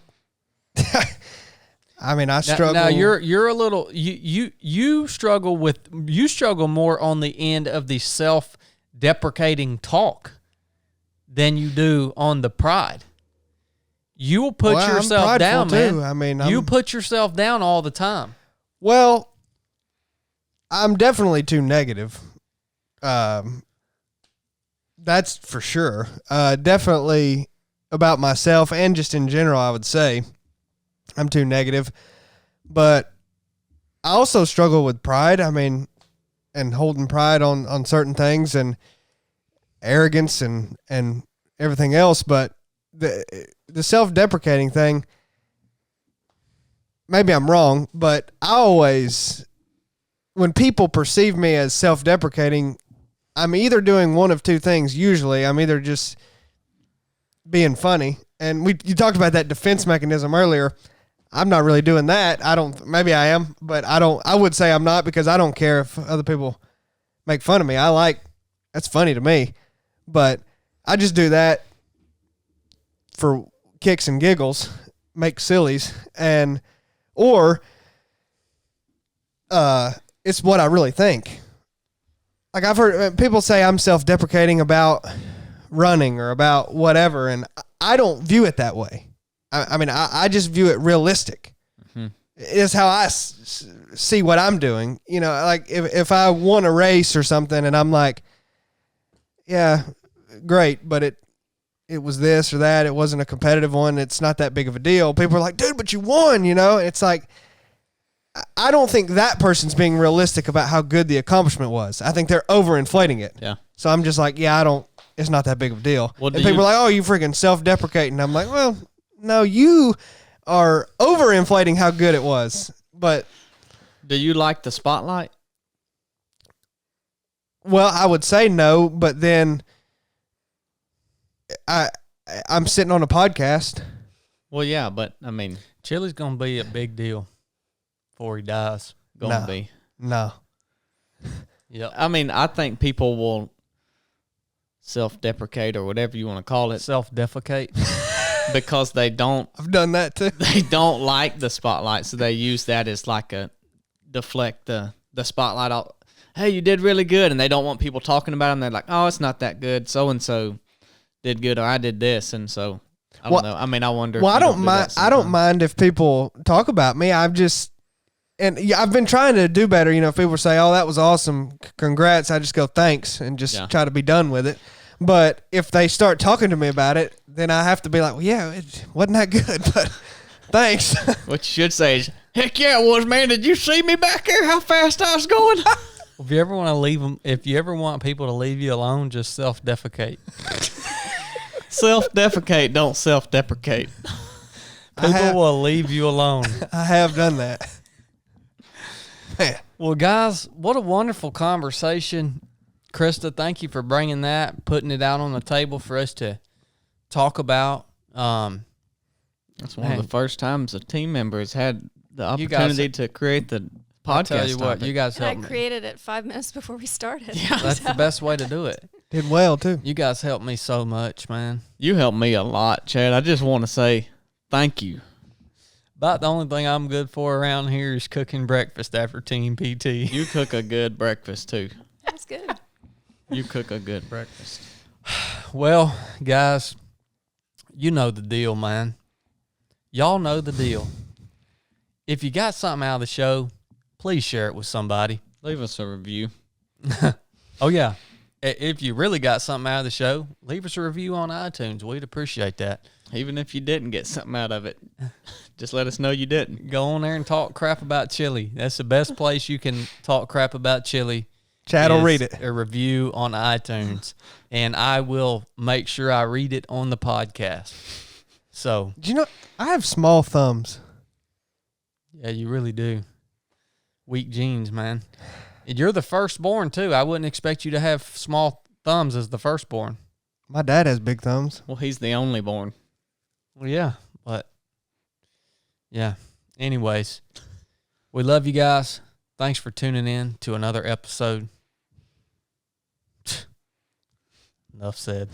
struggle. Now you're a little you struggle more on the end of the self-deprecating talk than you do on the pride. You will put yourself down, man. Too. I mean, you put yourself down all the time. Well, I'm definitely too negative. That's for sure. Definitely about myself and just in general, I would say I'm too negative. But I also struggle with pride. I mean, and holding pride on certain things and arrogance and everything else. But the self-deprecating thing, maybe I'm wrong, but I always, when people perceive me as self-deprecating, I'm either doing one of two things. Usually I'm either just being funny. And you talked about that defense mechanism earlier. I'm not really doing that. Maybe I am, but I would say I'm not, because I don't care if other people make fun of me. That's funny to me, but I just do that for kicks and giggles, make sillies, or it's what I really think. Like I've heard people say I'm self-deprecating about running or about whatever, and I don't view it that way. I mean, I just view it realistic. Mm-hmm. It's how I see what I'm doing. You know, like if I won a race or something and I'm like, yeah, great, but it was this or that. It wasn't a competitive one. It's not that big of a deal. People are like, dude, but you won, you know? It's like, I don't think that person's being realistic about how good the accomplishment was. I think they're overinflating it. Yeah. So I'm just like, it's not that big of a deal. Well, and people are like, oh, you freaking self-deprecating. I'm like, well, no, you are overinflating how good it was. But do you like the spotlight? Well, I would say no, but then I'm sitting on a podcast. Well, yeah, but I mean, Chili's gonna be a big deal before he dies. Gonna be. No. Yeah. I mean, I think people will self-deprecate or whatever you want to call it. Self-defecate. Because they don't. I've done that too. They don't like the spotlight, so they use that as like a deflect the spotlight off. Hey, you did really good, and they don't want people talking about them. They're like, oh, it's not that good. So-and-so did good, or I did this, and so I don't know. I mean, I wonder. Well, I don't mind. I don't mind if people talk about me. I've been trying to do better. You know, if people say, "Oh, that was awesome, congrats," I just go thanks and just try to be done with it. But if they start talking to me about it, then I have to be like, well, yeah, it wasn't that good, but thanks. What you should say is, heck yeah, it was, man. Did you see me back there? How fast I was going? If you ever want to leave them, if you ever want people to leave you alone, just self-defecate. Self-defecate, don't self-deprecate. People will leave you alone. I have done that. Man. Well, guys, what a wonderful conversation. Krista, thank you for bringing that, putting it out on the table for us to talk about. That's one of the first times a team member has had the opportunity to create the podcast. I'll tell you what, you guys helped me. I created it 5 minutes before we started. Yeah, that's the best way to do it. Did well, too. You guys helped me so much, man. You helped me a lot, Chad. I just want to say thank you. About the only thing I'm good for around here is cooking breakfast after Team PT. You cook a good breakfast too. That's good. You cook a good breakfast. Well, guys, you know the deal, man. Y'all know the deal. If you got something out of the show, please share it with somebody. Leave us a review. Oh, yeah. If you really got something out of the show, leave us a review on iTunes. We'd appreciate that. Even if you didn't get something out of it, just let us know you didn't. Go on there and talk crap about chili. That's the best place you can talk crap about chili. Chad will read it. A review on iTunes, and I will make sure I read it on the podcast. So, Do you know, I have small thumbs. yeah, you really do. Weak genes, man. And you're the firstborn, too. I wouldn't expect you to have small thumbs as the firstborn. My dad has big thumbs. Well, he's the only born. Well, yeah, but, yeah. Anyways, we love you guys. Thanks for tuning in to another episode. Nuff said.